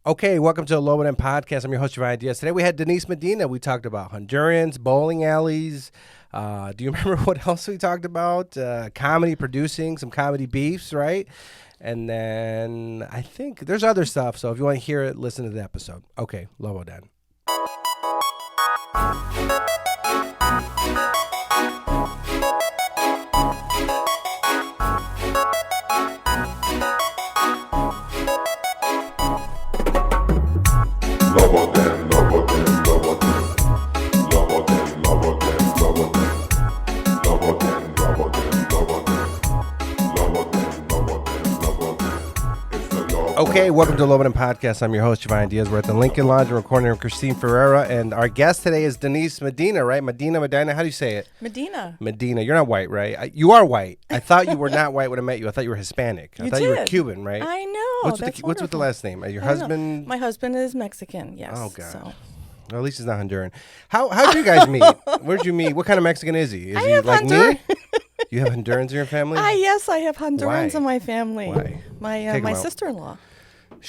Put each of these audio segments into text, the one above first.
Okay, welcome to the Lobo podcast. I'm your host of Ideas. Today we had Denise Medina. We talked about Hondurans, bowling alleys. Do you remember what else we talked about? Comedy producing, some comedy beefs, right? And then I think there's other stuff. So if you want to hear it, listen to the episode. Okay, Lobo then. Okay, welcome to the Lobo podcast. I'm your host, Giovanni Diaz. We're at the Lincoln Lodge. We're recording with Christine Ferreira, and our guest today is Denise Medina, right? Medina. How do you say it? Medina. You're not white, right? You are white. I thought you were not white when I met you. I thought you were Hispanic. I thought you were Cuban, right? I know. What's with the last name? Your husband? My husband is Mexican, yes. Oh, God. So. Well, at least he's not Honduran. How'd you guys meet? Where'd you meet? What kind of Mexican is he? Is he like me? You have Hondurans in your family? Yes, I have Hondurans in my family. Why? My sister-in-law.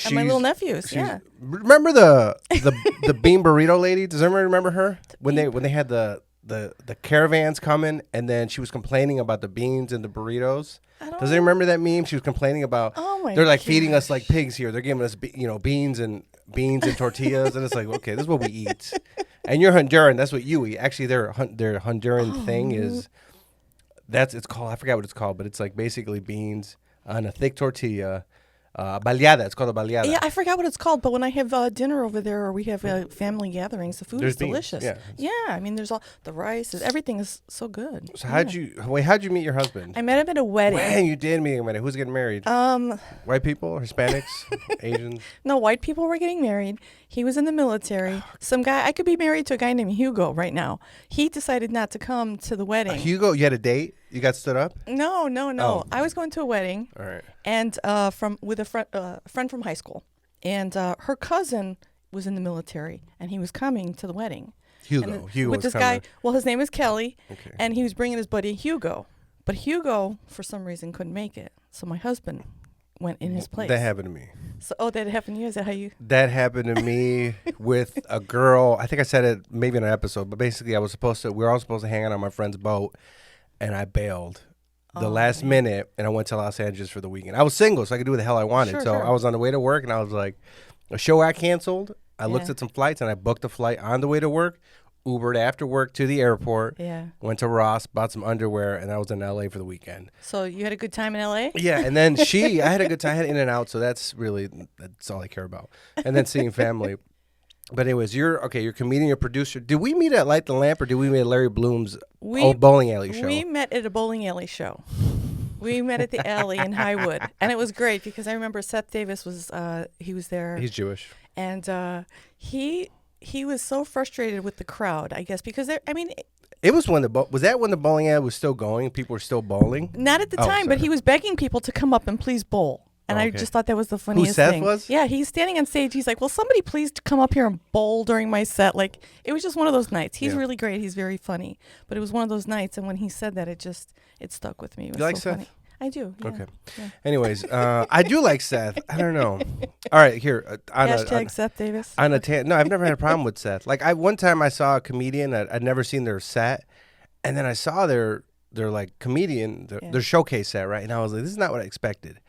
And my little nephews, yeah. Remember the bean burrito lady? Does everyone remember her? When they had the caravans coming, and then she was complaining about the beans and the burritos. Does anyone remember that meme? She was complaining about they're like feeding us like pigs here. They're giving us beans and tortillas, and it's like, okay, this is what we eat. And you're Honduran, that's what you eat. Actually, their Honduran thing is it's called, I forgot what it's called, but it's like basically beans on a thick tortilla. Baleada. It's called a baleada. Yeah, I forgot what it's called, but when I have dinner over there or we have family gatherings, the food is delicious. Yeah, I mean, there's all the rice, everything is so good. So how'd you meet your husband? I met him at a wedding. Man, you did meet him at a wedding. Who's getting married? White people, Hispanics, Asians? No, white people were getting married. He was in the military. Some guy, I could be married to a guy named Hugo right now. He decided not to come to the wedding. Hugo, you had a date? You got stood up? No. Oh. I was going to a wedding. All right. And with a friend from high school, and her cousin was in the military, and he was coming to the wedding. Hugo with this guy. Well, his name is Kelly, okay. And he was bringing his buddy Hugo, but Hugo for some reason couldn't make it, so my husband went in his place. That happened to me. So, that happened to you? Is that how you? That happened to me with a girl. I think I said it maybe in an episode, but basically we were all supposed to hang out on my friend's boat, and I bailed the last minute, and I went to Los Angeles for the weekend. I was single, so I could do what the hell I wanted. Sure. I was on the way to work, and I was like, a show I canceled. I looked at some flights, and I booked a flight on the way to work, Ubered after work to the airport, went to Ross, bought some underwear, and I was in L.A. for the weekend. So you had a good time in L.A.? Yeah, and then I had a good time. I had In-N-Out, so that's all I care about. And then seeing family. But anyways, you're a comedian, you're a producer. Did we meet at Light the Lamp, or did we meet at Larry Bloom's old bowling alley show? We met at a bowling alley show. We met at the alley in Highwood, and it was great because I remember Seth Davis was he was there. He's Jewish, and he was so frustrated with the crowd, I guess, because it was when the bowling alley was still going. People were still bowling. Not at the time, but he was begging people to come up and please bowl. And I just thought that was the funniest thing. Who Seth was? Yeah, he's standing on stage. He's like, "Will somebody please come up here and bowl during my set?" Like, it was just one of those nights. He's really great. He's very funny. But it was one of those nights, and when he said that, it stuck with me. It was you like so Seth? Funny. I do. Yeah. Okay. Yeah. Anyways, I do like Seth. I don't know. All right, here. Hashtag Seth Davis. No, I've never had a problem with Seth. Like, one time I saw a comedian that I'd never seen their set, and then I saw their like comedian, their showcase set, right? And I was like, this is not what I expected.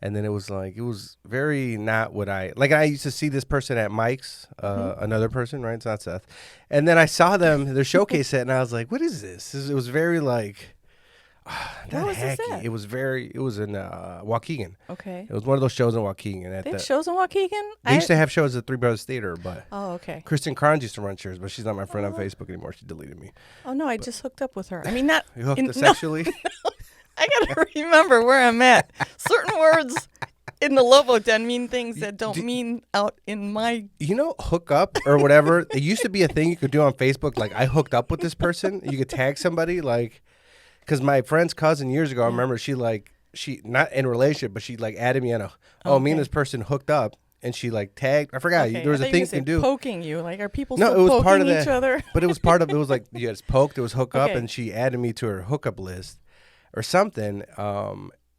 And then it was very not what I used to see this person at Mike's, another person, right? It's not Seth. And then I saw their showcase set, and I was like, what is this? It was very like, not hacky. It was in Waukegan. Okay. It was one of those shows in Waukegan. They have shows in Waukegan? They used to have shows at Three Brothers Theater, but okay. Kristen Carnes used to run shows, but she's not my friend on Facebook anymore. She deleted me. Oh, no, I just hooked up with her. I mean, not... You hooked sexually? No. I gotta remember where I'm at. Certain words in the Lobo Den mean things that don't mean out in my... hook up or whatever. It used to be a thing you could do on Facebook. Like, I hooked up with this person. You could tag somebody. Like, because my friend's cousin years ago, I remember she not in a relationship, but she like added me on me and this person hooked up. And she like tagged. I forgot. Okay. There was a thing you can do. Poking you. Like, are people no, still it was poking part of each other? But it was part of it was like it's poked. It was hook up, and she added me to her hookup list or something.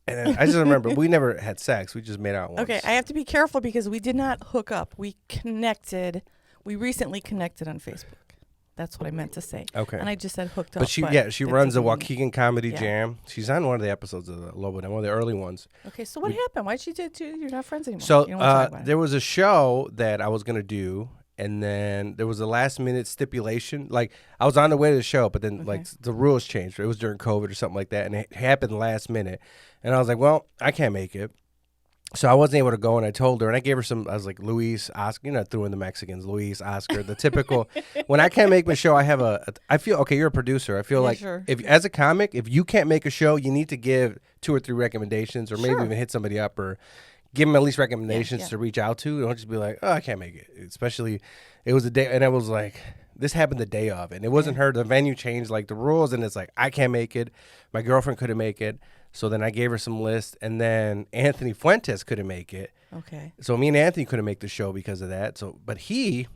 And then I just remember we never had sex. We just made out once. Okay, I have to be careful because we did not hook up. We connected. We recently connected on Facebook. That's what I meant to say. Okay. And I just said hooked up. But she runs the Waukegan Comedy Jam. She's on one of the episodes of the Lobo, one of the early ones. Okay, so what happened? Why'd she do? You're not friends anymore. So there was a show that I was gonna do, and then there was a last minute stipulation. Like I was on the way to the show, but then like the rules changed. It was during COVID or something like that, and it happened last minute. And I was like, well, I can't make it. So I wasn't able to go, and I told her, and I gave her some. I was like, Luis, Oscar, threw in the Mexicans, Luis, Oscar, the typical. When I can't make my show, I have I feel okay. You're a producer. I feel like if as a comic, if you can't make a show, you need to give 2 or 3 recommendations, or maybe even hit somebody up, or give them at least recommendations to reach out to. Don't just be like, oh, I can't make it. Especially, it was the day, and I was like, this happened the day of, and it wasn't her. The venue changed like the rules, and it's like I can't make it. My girlfriend couldn't make it. So then I gave her some lists, and then Anthony Fuentes couldn't make it. Okay. So me and Anthony couldn't make the show because of that. So, but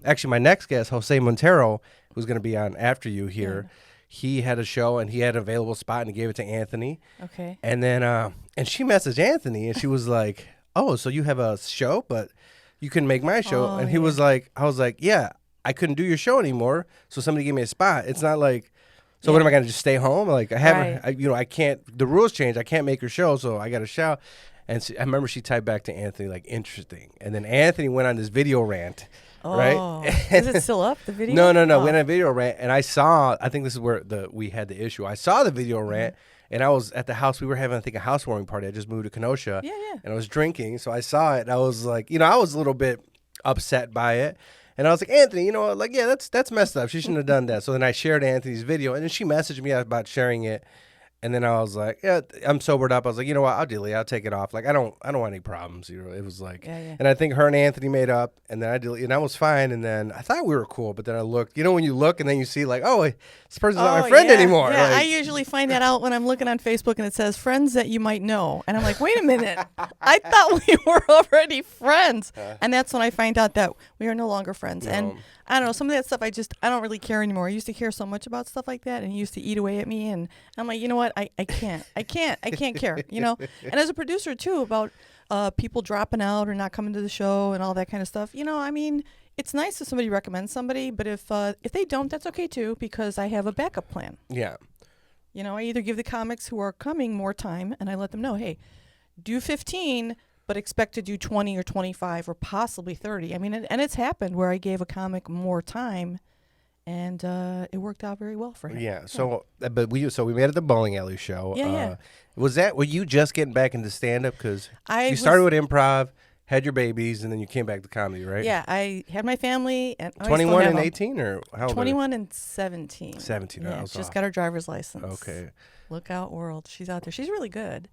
actually, my next guest, Jose Montero, who's going to be on after you here, he had a show and he had an available spot, and he gave it to Anthony. Okay. And then, and she messaged Anthony, and she was like, "Oh, so you have a show, but you couldn't make my show?" And he was like, "I was like, yeah, I couldn't do your show anymore, so somebody gave me a spot. It's not like." So what am I gonna just stay home? Like I haven't, I can't. The rules changed. I can't make her show, so I got to shout. And I remember she typed back to Anthony like interesting, and then Anthony went on this video rant. Right? Is it still up, the video? No. Went on a video rant, and I think this is where we had the issue. I saw the video rant, and I was at the house. We were having, I think, a housewarming party. I just moved to Kenosha. Yeah. And I was drinking, so I saw it, and I was like, I was a little bit upset by it. And I was like, Anthony, like, yeah, that's messed up. She shouldn't have done that. So then I shared Anthony's video, and then she messaged me about sharing it. And then I was like, yeah, I'm sobered up. I was like, you know what? I'll delete it. I'll take it off. Like, I don't want any problems. It was like, and I think her and Anthony made up, and then I deleted, and I was fine. And then I thought we were cool, but then I looked, when you look and then you see like, oh, this person's not my friend anymore. Yeah, like, I usually find that out when I'm looking on Facebook and it says friends that you might know. And I'm like, wait a minute. I thought we were already friends. And that's when I find out that we are no longer friends. No. And I don't know, some of that stuff I don't really care anymore. I used to care so much about stuff like that, and it used to eat away at me, and I'm like, you know what, I can't care, And as a producer too, about people dropping out or not coming to the show and all that kind of stuff, I mean, it's nice if somebody recommends somebody, but if they don't, that's okay too, because I have a backup plan. Yeah. I either give the comics who are coming more time, and I let them know, hey, do 15, but expect to do 20 or 25 or possibly 30. I mean, and it's happened where I gave a comic more time, and it worked out very well for him. Yeah. So, but we met at the bowling alley show. Yeah. Were you just getting back into stand up because you started with improv, had your babies, and then you came back to comedy, right? Yeah, I had my family. And 21 and 18, or how old? 21 and 17. 17. Yeah, just got her driver's license. Okay. Look out, world. She's out there. She's really good.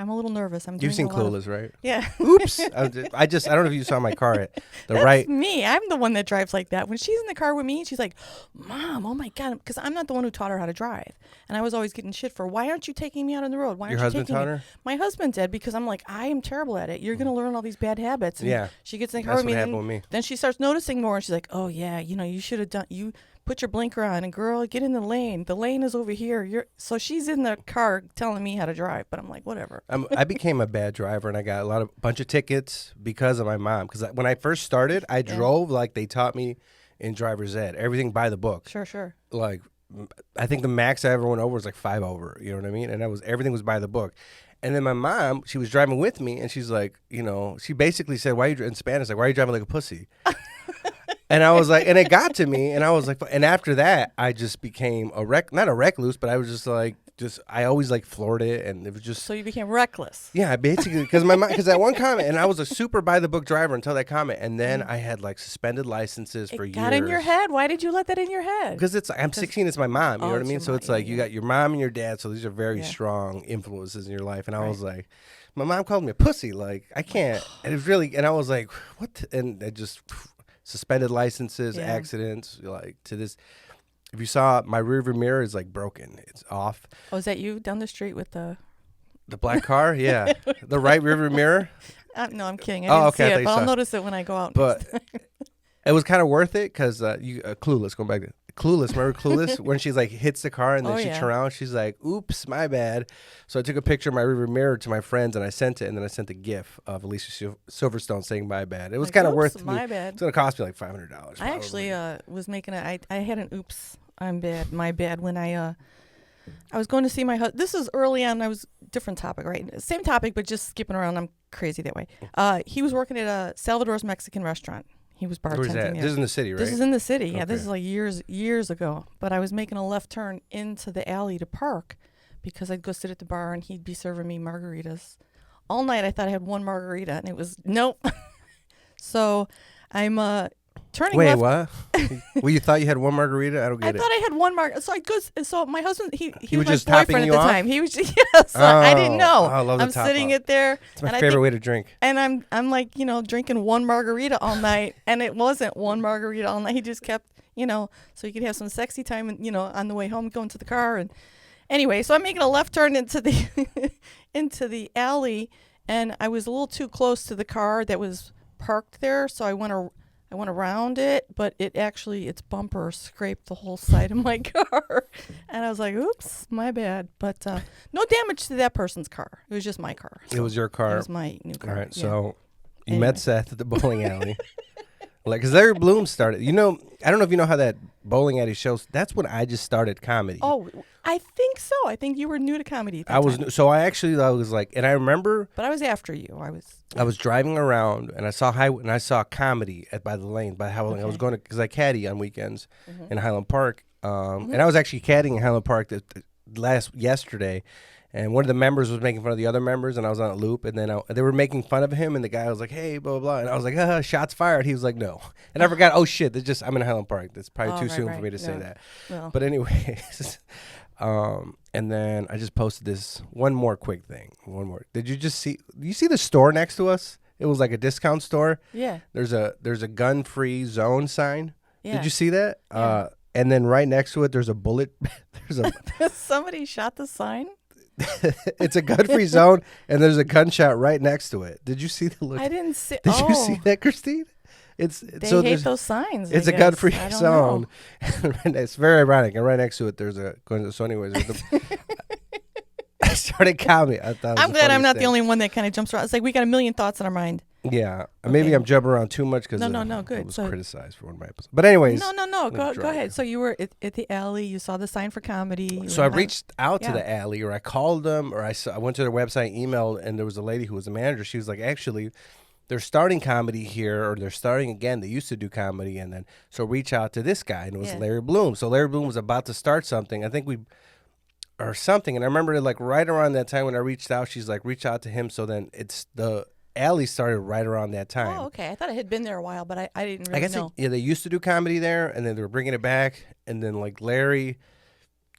I'm a little nervous. You've seen Clueless, right? Yeah. Oops. I don't know if you saw my car at the right. That's me. I'm the one that drives like that. When she's in the car with me, she's like, Mom, oh my God. Because I'm not the one who taught her how to drive. And I was always getting shit for, why aren't you taking me out on the road? Why aren't Your you husband taking taught me? her? My husband did, because I'm like, I am terrible at it. You're going to learn all these bad habits. And yeah. She gets in the car That's with what me. happened with me. Then she starts noticing more. And she's like, oh yeah, you should have done, you put your blinker on, and girl, get in the lane. The lane is over here. So she's in the car telling me how to drive, but I'm like, whatever. I became a bad driver, and I got a bunch of tickets because of my mom. Because when I first started, I drove like they taught me in driver's ed, everything by the book. Sure. Like, I think the max I ever went over was like 5 over. You know what I mean? And everything was by the book. And then my mom, she was driving with me, and she's like, she basically said, in Spanish, like, why are you driving like a pussy? And I was like, and it got to me, and I was like, and after that, I just became not a recluse, but I was just like, I always like floored it, and it was just. So you became reckless. Yeah, basically, because that one comment, and I was a super by the book driver until that comment, and then I had like suspended licenses for years. It got in your head. Why did you let that in your head? Because I'm 16, it's my mom. You know what I mean? So it's like you got your mom and your dad, so these are very Yeah. strong influences in your life, and I was like. My mom called me a pussy. Like, I can't. And it was really, and I was like, what? And it just suspended licenses, accidents, like to this. If you saw my rearview mirror is like broken. It's off. Oh, is that you down the street with the black car? Yeah. The right rearview mirror? No, I'm kidding. I didn't see it, but I'll notice it when I go out. But it was kind of worth it because Clueless, going back to Clueless. Remember Clueless? When she's like hits the car and then she yeah. turns around, she's like, "Oops, my bad." So I took a picture of my rearview mirror to my friends and I sent it, and then I sent a GIF of Alicia Silverstone saying "my bad." It was Like, kind of oops, worth my me. bad. It's gonna cost me like $500. I actually was making I had an oops, I'm bad, my bad when I was going to see my husband. This is early on. I was different topic, right? Same topic, but just skipping around. I'm crazy that way. He was working at a Salvador's Mexican restaurant. He was bartending. Where's that? there. This is in the city, right? This is in the city. Yeah, Okay. this is like years ago. But I was making a left turn into the alley to park because I'd go sit at the bar and he'd be serving me margaritas. All night I thought I had one margarita and it was nope. So I'm turning Wait, left. what? Well, you thought you had one margarita? I don't I get it. thought I had one margarita. So I go. So my husband, he was was my just topping boyfriend at you the off? time. He was just, yes. I didn't know. I love the I'm top sitting off. it there. It's my and I favorite think- way to drink. And I'm like, drinking one margarita all night, and it wasn't one margarita all night. He just kept, so you could have some sexy time, and on the way home, going to the car, and anyway, so I'm making a left turn into the into the alley, and I was a little too close to the car that was parked there, so I went around it, but its bumper scraped the whole side of my car, and I was like, "Oops, my bad." But no damage to that person's car. It was just my car. It was your car. It was my new car. All right, yeah. so you Anyway. met Seth at the bowling alley. Because Larry Bloom started. I don't know if you know how that bowling alley shows. That's when I just started comedy. Oh, I think so. I think you were new to comedy. At that I was time. so I was like, and I remember But I was after you. I was driving around and I saw comedy by the lane by Highland. I was Okay. going to because I caddy on weekends in Highland Park, and I was actually caddying in Highland Park yesterday. And one of the members was making fun of the other members, and I was on a loop. And then they were making fun of him, and the guy was like, "Hey, blah blah," and I was like, "Shots fired." He was like, "No," and I forgot. Oh shit! I'm in Highland Park. That's probably too soon for me to say that. Well, But anyways, and then I just posted this one more quick thing. One more. Did you see the store next to us? It was like a discount store. yeah. There's a gun-free zone sign. Yeah. Did you see that? Yeah. And then right next to it, there's a bullet. There's a. Somebody shot the sign? It's a gun-free zone, and there's a gunshot right next to it. Did you see the look? I didn't see. Did you see that, Christine? They so hate there's- those signs. It's I a guess. gun-free I don't zone. know. It's very ironic, and right next to it, there's a. So, anyways, I started comedy. I thought. I'm glad I'm not the only one that kind of jumps around. It's like we got a million thoughts in our mind. Yeah, maybe Okay. I'm jumping around too much because No, I good. was So- criticized for one of my episodes. But anyways, No. Go try. ahead. So you were at the alley. You saw the sign for comedy. you so I were- reached out to Yeah. the alley, or I called them, or I went to their website, emailed, and there was a lady who was a manager. She was like, actually, they're starting comedy here, or they're starting again. They used to do comedy, and then so reach out to this guy, and it was Yeah. Larry Bloom. So Larry Bloom was about to start something. I think or something, and I remember like right around that time when I reached out, she's like, reach out to him. So then it's the alley started right around that time. Oh, okay. I thought it had been there a while, but I didn't really I guess know. they used to do comedy there, and then they were bringing it back, and then like Larry,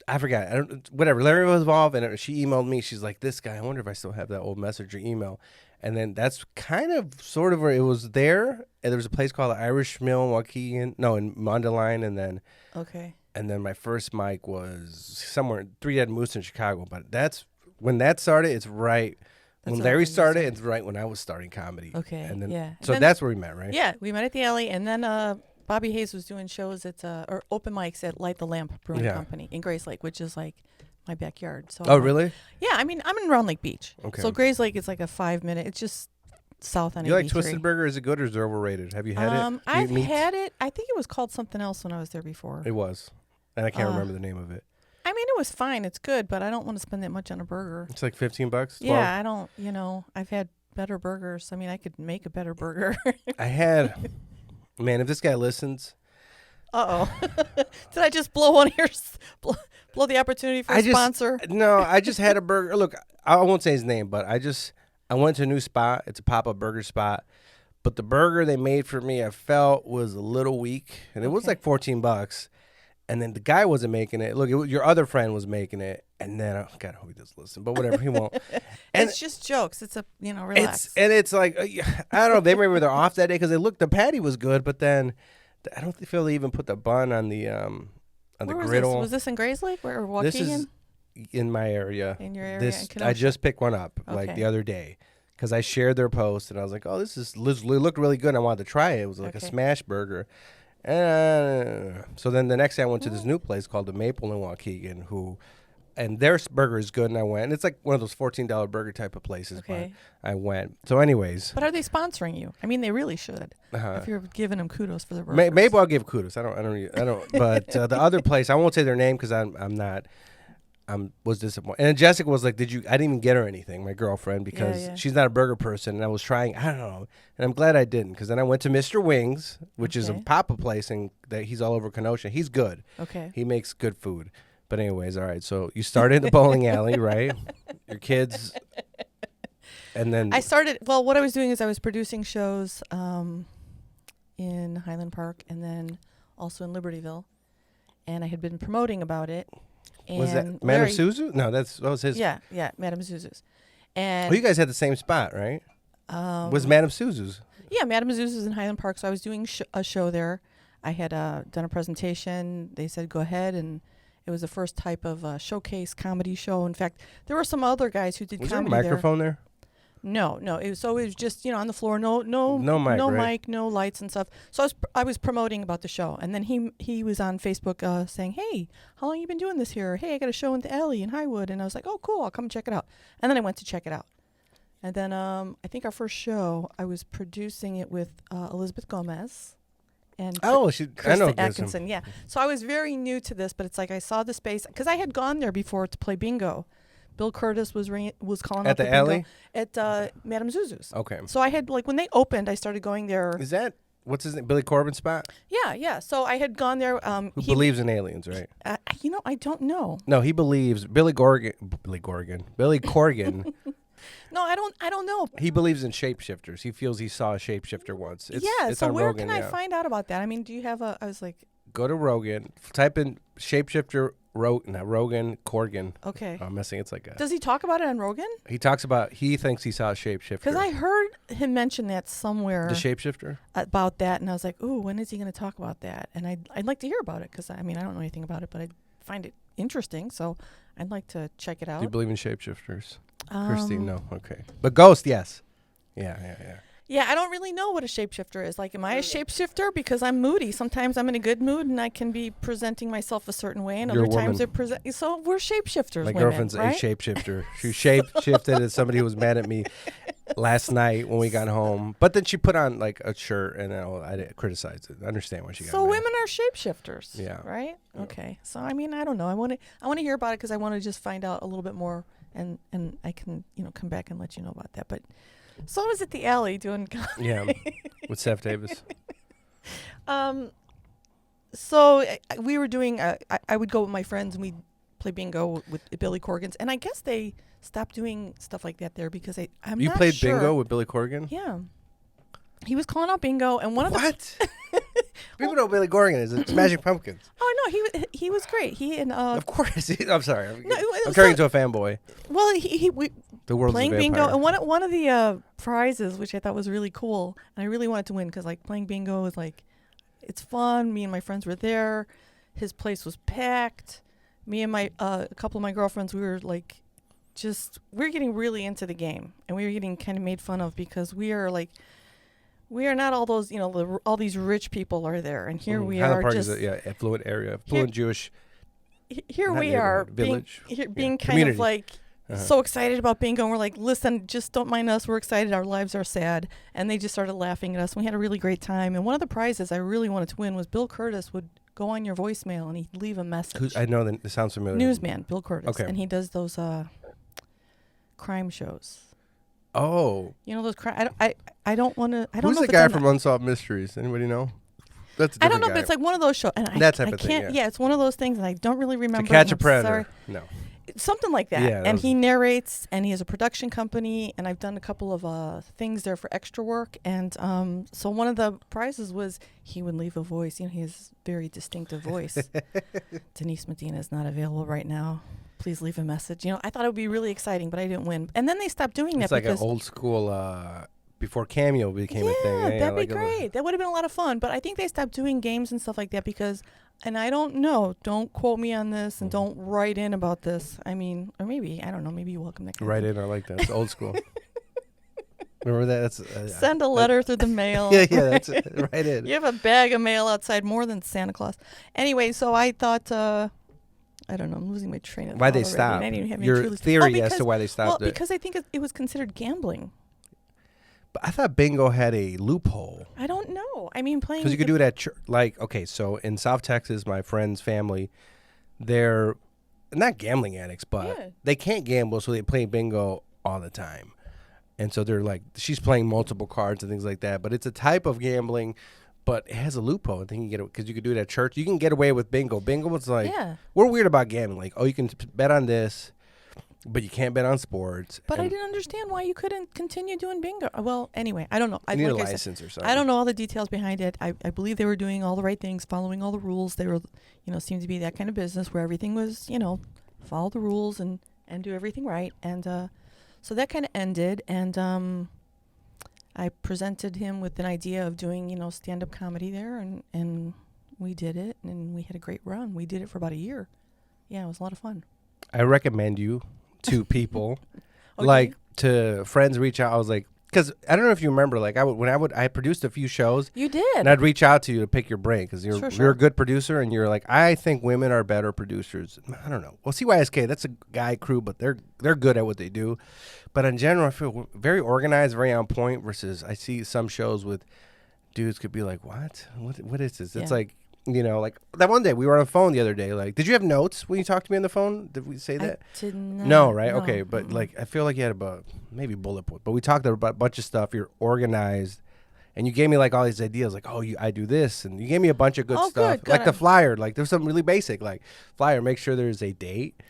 I forgot, whatever. Larry was involved, and she emailed me. She's like, "This guy, I wonder if I still have that old message or email." And then that's kind of sort of where it was there. And there was a place called the Irish Mill in Mondelein, and then my first mic was somewhere Three Dead Moose in Chicago. But that's when that started. It's right. That's When right Larry when you started, started. it's right when I was starting comedy. Okay, And then, yeah. So And then- that's where we met, right? Yeah, we met at the alley, and then Bobby Hayes was doing shows at or open mics at Light the Lamp Brewing Yeah. Company in Grace Lake, which is like my backyard. So Oh, really? Yeah, I mean I'm in Round Lake Beach. Okay. So Grace Lake is like a 5-minute. It's just south on You like 83. Twisted Burger? Is it good or is it overrated? Have you had it? I've Meats? had it. I think it was called something else when I was there before. It was, and I can't remember the name of it. I mean, it was fine. It's good, but I don't want to spend that much on a burger. It's like $15. 12? Yeah, I don't. I've had better burgers. I mean, I could make a better burger. I had. Man, if this guy listens, Uh-oh. Did I just blow one of your blow the opportunity for a sponsor? No, I just had a burger. Look, I won't say his name, but I went to a new spot. It's a pop-up burger spot. But the burger they made for me, I felt was a little weak, and it was like $14. And then the guy wasn't making it. Look, your other friend was making it, and then God, I hope he doesn't listen, but whatever, he won't. And It's just jokes. It's relax. it's like I don't know. They maybe they're off that day because the patty was good, but then I don't feel they even put the bun on the Where was griddle. this? Was this in Grays Lake where we're walking This is in my area. in your area? This in I Kenosha? just picked one up like Okay. the other day because I shared their post and I was like, oh, this looked really good. And I wanted to try it. It was like a Okay. smash burger, So then the next day I went to this new place called the Maple in Waukegan, and their burger is good, and I went. And it's like one of those $14 burger type of places. Okay. But I went. So anyways. But are they sponsoring you? I mean, they really should. If you're giving them kudos for their burgers. Maybe I'll give kudos. I don't. But the other place, I won't say their name because I'm not. Was disappointed. And then Jessica was like, I didn't even get her anything, my girlfriend, because she's not a burger person. And I was trying, I don't know. And I'm glad I didn't, because then I went to Mr. Wings, which is a Papa place, and that he's all over Kenosha. He's good. Okay. He makes good food. But anyways, all right. So you started in the bowling alley, right? Your kids. And then what I was doing is I was producing shows in Highland Park and then also in Libertyville. And I had been promoting about it. Was that Madame Suzu? No, that was his. Yeah, Madame Suzu's. And well, you guys had the same spot, right? Was Madame Suzu's? Yeah, Madame Suzu's in Highland Park. So I was doing a show there. I had done a presentation. They said, go ahead. And it was the first type of showcase comedy show. In fact, there were some other guys who did comedy there. Was there a microphone there? No. It was just, on the floor. No mic, right? mic, no lights and stuff. So I was promoting about the show. And then he was on Facebook saying, hey, how long you been doing this here? Hey, I got a show in the alley in Highwood. And I was like, oh, cool. I'll come check it out. And then I went to check it out. And then I think our first show, I was producing it with Elizabeth Gomez. And I know Atkinson. Yeah. So I was very new to this, but it's like I saw the space because I had gone there before to play bingo. Bill Curtis was calling at out the alley at Madame Zuzu's. Okay. So I had when they opened, I started going there. Is that what's his name? Billy Corbin's spot? Yeah. So I had gone there. Who believes in aliens, right? I don't know. No, he believes Billy Corgan. No, I don't know. He believes in shapeshifters. He feels he saw a shapeshifter once. It's so on where Rogan, can I find out about that? I mean, do you have I was like. Go to Rogan. Type in shapeshifter. Rogan Corgan. Okay. I'm messing. It's like a. Does he talk about it on Rogan? He talks about. He thinks he saw a shapeshifter. Because I heard him mention that somewhere. The shapeshifter. About that, and I was like, "Ooh, when is he going to talk about that?" And I'd like to hear about it because I don't know anything about it, but I find it interesting, so I'd like to check it out. Do you believe in shapeshifters? Christine, no. Okay, but ghost, yes. Yeah. Yeah, I don't really know what a shapeshifter is. Like, am I a shapeshifter? Because I'm moody. Sometimes I'm in a good mood and I can be presenting myself a certain way, and You're other times so we're shapeshifters. My women, girlfriend's right? a shapeshifter. She shapeshifted as somebody who was mad at me last night when we got home. But then she put on like a shirt, and I criticized it. I understand why she got So mad. women are shapeshifters. Yeah. Right? Yeah. Okay. So I mean, I don't know. I want to hear about it because I want to just find out a little bit more, and I can come back and let you know about that. But. So I was at the alley doing comedy. Yeah, with Seth Davis. So we were doing. I would go with my friends and we'd play bingo with Billy Corgan's, and I guess they stopped doing stuff like that there because I'm You not played sure. bingo with Billy Corgan? Yeah, he was calling out bingo, and one of the people know Billy Corgan is. It's Smashing Pumpkins. Oh no, he was great. He and of course. I'm sorry. I'm so, turning into a fanboy. Well, we the world's playing a vampire. bingo, and one of the prizes, which I thought was really cool, and I really wanted to win because like playing bingo is like, it's fun. Me and my friends were there. His place was packed. Me and my a couple of my girlfriends, we were like, we were getting really into the game, and we were getting kind of made fun of because we are not all those all these rich people are there, and here we Highland are Park just is a affluent area, affluent Jewish. Here we are village, being kind community. of like. So excited about bingo, and we're like, listen, just don't mind us. We're excited. Our lives are sad. And they just started laughing at us. We had a really great time. And one of the prizes I really wanted to win was Bill Curtis would go on your voicemail and he'd leave a message. I know that sounds familiar. Newsman, Bill Curtis. Okay. And he does those crime shows. Oh. You know those crime. I don't want to. I don't Who's know. the guy from Unsolved Mysteries? Anybody know? That's a I don't know, guy. but it's like one of those shows. And that type I of can't. thing. Yeah, it's one of those things, and I don't really remember. To Catch a I'm Predator. sorry. No. Something like that. Yeah, and he narrates, and he has a production company, and I've done a couple of things there for extra work. And so one of the prizes was he would leave a voice. He has a very distinctive voice. Denise Medina is not available right now. Please leave a message. I thought it would be really exciting, but I didn't win. And then they stopped doing that. It's like an old school, before Cameo became a thing. Yeah, that'd be great. That would have been a lot of fun. But I think they stopped doing games and stuff like that because, and I don't know, don't quote me on this and don't write in about this. I mean, or maybe, I don't know, maybe you're welcome next time. Write in, I like that. It's old school. Remember that? That's Send a letter through the mail. Yeah, that's right in. You have a bag of mail outside more than Santa Claus. Anyway, so I thought, I don't know, I'm losing my train of thought. Why'd they already, stop? and I didn't have any Your truly theory as to why they stopped Well, it. because I think it was considered gambling. But I thought bingo had a loophole. I don't know. I mean, playing. Because you could do it at church. Like, okay, so in South Texas, my friend's family, they're not gambling addicts, but they can't gamble, so they play bingo all the time. And so they're like, she's playing multiple cards and things like that. But it's a type of gambling, but it has a loophole. I think you get it because you could do it at church. You can get away with bingo. Bingo was like, we're weird about gambling. Like, oh, you can bet on this, but you can't bet on sports. But I didn't understand why you couldn't continue doing bingo. Well, anyway, I don't know. You need a license or something. I don't know all the details behind it. I believe they were doing all the right things, following all the rules. They were, seemed to be that kind of business where everything was, follow the rules and do everything right. And so that kind of ended. And I presented him with an idea of doing, stand-up comedy there. And we did it. And we had a great run. We did it for about a year. Yeah, it was a lot of fun. I recommend you to people. Okay. Like, to friends reach out. I was like, because I don't know if you remember, like I produced a few shows. You did. And I'd reach out to you to pick your brain because you're Sure. a good producer, and you're like, I think women are better producers. I don't know. Well, CYSK, that's a guy crew, but they're good at what they do. But in general, I feel very organized, very on point. Versus I see some shows with dudes could be like, what is this? It's like. Like that one day we were on the phone the other day. Like, did you have notes when you talked to me on the phone? Did we say that? I did not. No, right? No. Okay, but like I feel like you had about maybe bullet point. But we talked about a bunch of stuff. You're organized, and you gave me like all these ideas. Like, I do this, and you gave me a bunch of good stuff. Good. Like the flyer. Like there's something really basic. Like flyer, make sure there's a date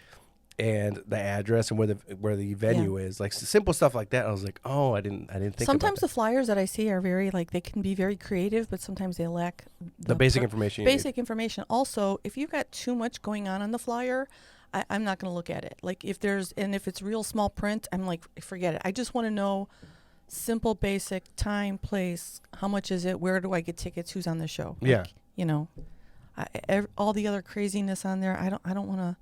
and the address and where the venue is. Like simple stuff like that. I was like, oh, I didn't think. Sometimes the flyers that I see are very they can be very creative, but sometimes they lack the basic information. Basic information. Also, if you've got too much going on the flyer, I'm not going to look at it. Like if it's real small print, I'm like, forget it. I just want to know simple, basic time, place, how much is it, where do I get tickets, who's on the show. Yeah. All the other craziness on there. I don't want to.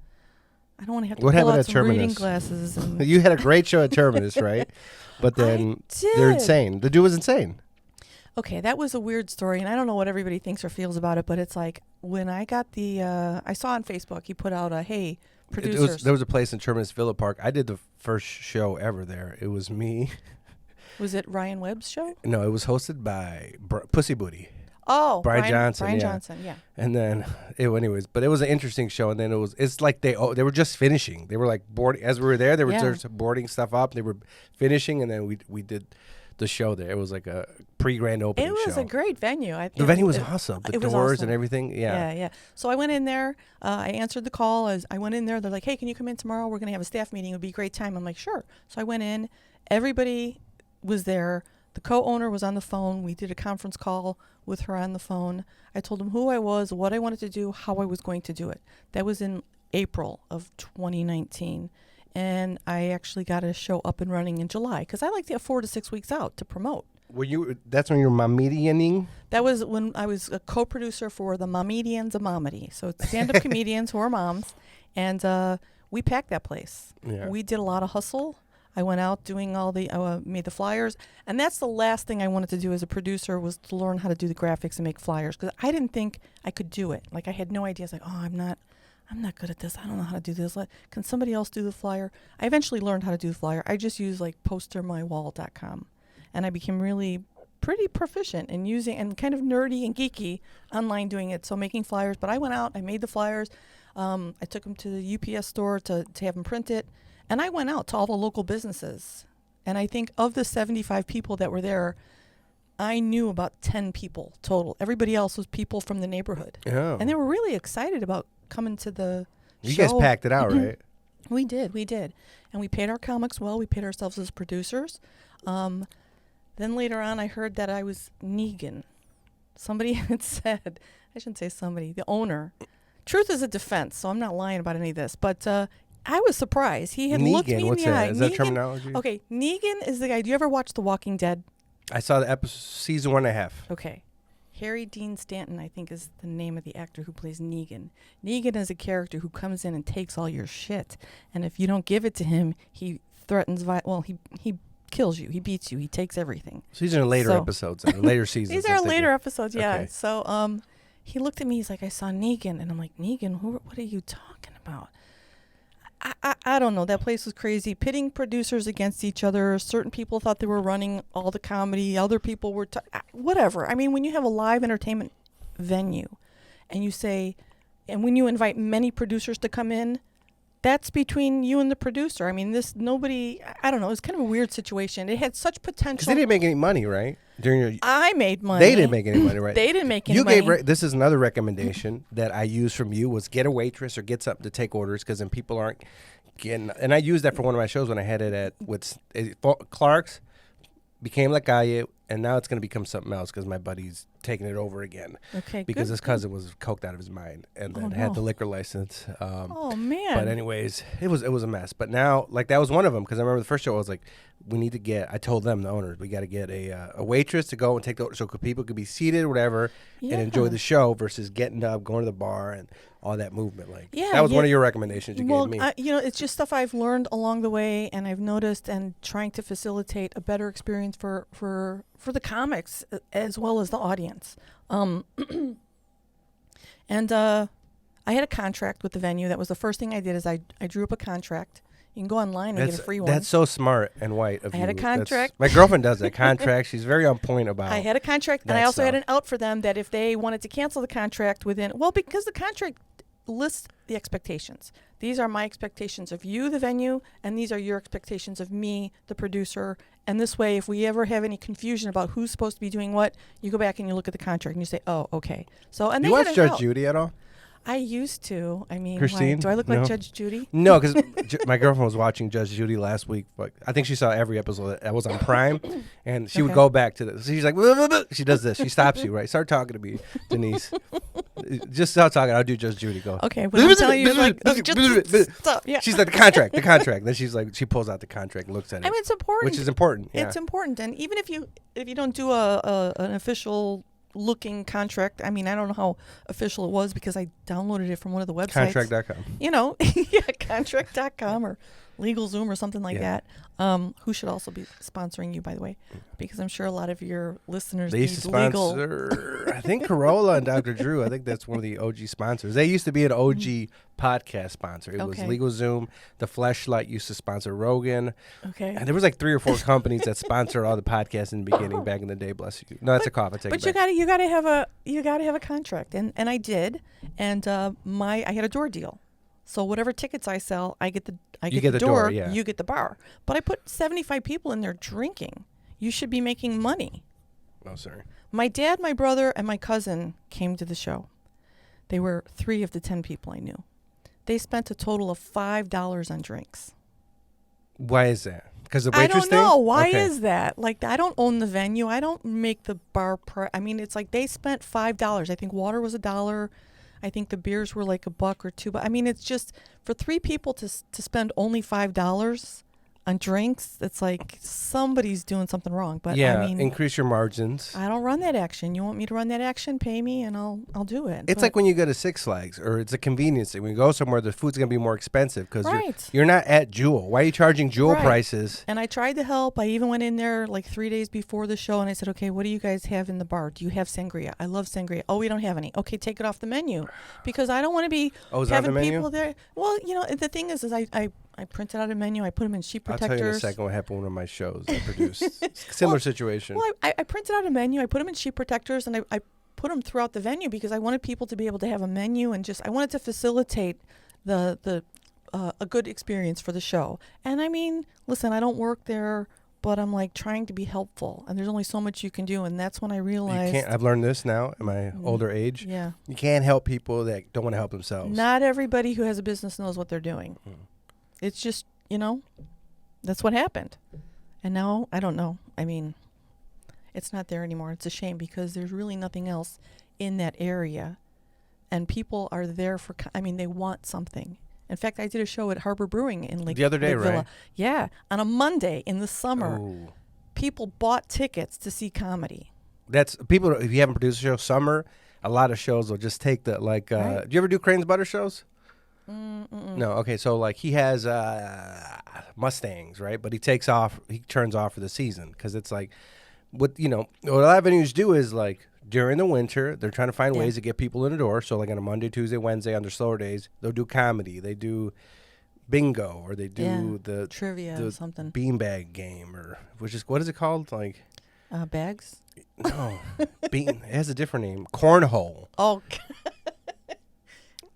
I don't want to have to what pull happened out at some Terminus? reading glasses. And You had a great show at Terminus, right? But then they're insane. The dude was insane. Okay, that was a weird story, and I don't know what everybody thinks or feels about it, but it's like when I got I saw on Facebook, he put out hey, producers. There was a place in Terminus Villa Park. I did the first show ever there. It was me. Was it Ryan Webb's show? No, it was hosted by Pussy Booty. Oh, Brian Johnson. Brian Johnson, yeah. And then, but it was an interesting show. And then it's like they were just finishing. They were like boarding as we were there. They were just boarding stuff up. They were finishing, and then we did the show there. It was like a pre-grand opening show. It was a great venue. The venue was awesome. The doors and everything. Yeah. Yeah. So I went in there. I answered the call. As I went in there, they're like, hey, can you come in tomorrow? We're going to have a staff meeting. It would be a great time. I'm like, sure. So I went in. Everybody was there. The co-owner was on the phone. We did a conference call with her on the phone. I told him who I was, what I wanted to do, how I was going to do it. That was in April of 2019. And I actually got a show up and running in July because I like to have 4 to 6 weeks out to promote. That's when you were Momedianing? That was when I was a co-producer for the Momedians of Momedy. So it's stand-up comedians who are moms. And we packed that place. Yeah. We did a lot of hustle. I went out doing made the flyers. And that's the last thing I wanted to do as a producer was to learn how to do the graphics and make flyers because I didn't think I could do it. Like I had no idea. It's like, I'm not good at this. I don't know how to do this. Can somebody else do the flyer? I eventually learned how to do the flyer. I just used postermywall.com. And I became really pretty proficient in using and kind of nerdy and geeky online doing it. So making flyers. But I went out. I made the flyers. I took them to the UPS store to have them print it. And I went out to all the local businesses. And I think of the 75 people that were there, I knew about 10 people total. Everybody else was people from the neighborhood. Oh. And they were really excited about coming to the show. You guys packed it out, right? We did. And we paid our comics well. We paid ourselves as producers. Then later on, I heard that I was Negan. Somebody had said, I shouldn't say somebody, the owner. Truth is a defense, so I'm not lying about any of this. But I was surprised. He had looked me in the eye. Is that terminology? Okay, Negan is the guy. Do you ever watch The Walking Dead? I saw the episode, season 1.5. Okay. Harry Dean Stanton, I think, is the name of the actor who plays Negan. Negan is a character who comes in and takes all your shit. And if you don't give it to him, he threatens he kills you. He beats you. He takes everything. So these are later episodes, later seasons. These are later episodes, yeah. Okay. So he looked at me. He's like, I saw Negan. And I'm like, Negan? What are you talking about? I don't know. That place was crazy. Pitting producers against each other. Certain people thought they were running all the comedy. Other people were... whatever. I mean, when you have a live entertainment venue and you say... And when you invite many producers to come in, that's between you and the producer. I mean, I don't know. It's kind of a weird situation. It had such potential. Because they didn't make any money, right? I made money. They didn't make any money, right? They didn't make any money. This is another recommendation that I used from you was get a waitress or get something to take orders because then people aren't getting... And I used that for one of my shows when I had it with Clark's, became La Calle, and now it's going to become something else because my buddy's taking it over again. Okay, because his cousin was coked out of his mind and then had the liquor license. Oh man! But anyways, it was a mess. But now, like that was one of them because I remember the first show I was like, we need to get. I told them the owners we got to get a waitress to go and take the order so people could be seated or whatever and enjoy the show versus getting up, going to the bar and all that movement. Like that was one of your recommendations you gave me. It's just stuff I've learned along the way and I've noticed and trying to facilitate a better experience for the comics as well as the audience. And I had a contract with the venue. That was the first thing I did is I drew up a contract. You can go online and get a free one. That's so smart and white of you. I had a contract. My girlfriend does that contract. She's very on point about I had a contract, and I also had an out for them that if they wanted to cancel the contract because the contract lists the expectations. These are my expectations of you, the venue, and these are your expectations of me, the producer. And this way, if we ever have any confusion about who's supposed to be doing what, you go back and you look at the contract and you say, oh, okay. So, and you watch Judge Judy at all? I used to. I mean, Christine? Do I look like Judge Judy? No, because my girlfriend was watching Judge Judy last week. But I think she saw every episode that was on Prime, and she would go back to this. She's like, blah, blah, blah. She does this. She stops you, right? Start talking to me, Denise. Just start talking. I'll do Judge Judy. Go. Okay, but I'm telling you, like, just stop. Yeah. She's like, the contract. Then she's like, she pulls out the contract and looks at it. I mean, it's important. Which is important. Yeah. It's important, and even if you don't do an official looking contract. I mean, I don't know how official it was because I downloaded it from one of the websites. Contract.com. Contract.com or LegalZoom or something like that. Who should also be sponsoring you, by the way, because I'm sure a lot of your listeners they used to sponsor, I think Corolla and Dr. Drew. I think that's one of the OG sponsors. They used to be an OG podcast sponsor. It was LegalZoom. The Fleshlight used to sponsor Rogan. Okay. And there was like 3 or 4 companies that sponsored all the podcasts in the beginning back in the day. Bless you. No, that's a cough. I take it back. But you gotta have a contract, and I did, and I had a door deal. So whatever tickets I sell, I get the door, you get the bar. But I put 75 people in there drinking. You should be making money. Oh, sorry. My dad, my brother, and my cousin came to the show. They were 3 of the 10 people I knew. They spent a total of $5 on drinks. Why is that? Because the waitress thing? I don't know. Why is that? Like, I don't own the venue. I don't make the bar price. I mean, it's like they spent $5. I think water was $1. I think the beers were like $1 or $2. But I mean, it's just for 3 people to spend only $5 on drinks. It's like somebody's doing something wrong. But yeah, I mean, increase your margins. I don't run that action. You want me to run that action? Pay me, and I'll do it. It's like when you go to Six Flags, or it's a convenience thing. When you go somewhere, the food's gonna be more expensive because you're not at Jewel. Why are you charging Jewel prices? And I tried to help. I even went in there like 3 days before the show, and I said, "Okay, what do you guys have in the bar? Do you have sangria? I love sangria. Oh, we don't have any. Okay, take it off the menu because I don't want to be having people there. Well, the thing is I printed out a menu. I put them in sheet protectors. I'll tell you in a second what happened with one of my shows I produced. Similar situation. Well, I printed out a menu. I put them in sheet protectors, and I put them throughout the venue because I wanted people to be able to have a menu and I wanted to facilitate a good experience for the show. And I mean, listen, I don't work there, but I'm like trying to be helpful, and there's only so much you can do. And that's when I realized I've learned this now in my older age. Yeah, you can't help people that don't want to help themselves. Not everybody who has a business knows what they're doing. It's just, that's what happened. And now, I don't know. I mean, it's not there anymore. It's a shame because there's really nothing else in that area. And people are there they want something. In fact, I did a show at Harbor Brewing in Lake Villa. The other day, right? Yeah. On a Monday in the summer, people bought tickets to see comedy. That's people, if you haven't produced a show, summer, a lot of shows will just take do you ever do Crane's Butter shows? No. Okay. So like he has Mustangs, right? But he turns off for the season because it's like what a lot of venues do is like during the winter they're trying to find ways to get people in the door. So like on a Monday, Tuesday, Wednesday on their slower days they'll do comedy. They do bingo or they do the trivia or something. Beanbag game what is it called? Like bags? No. It has a different name. Cornhole. Oh.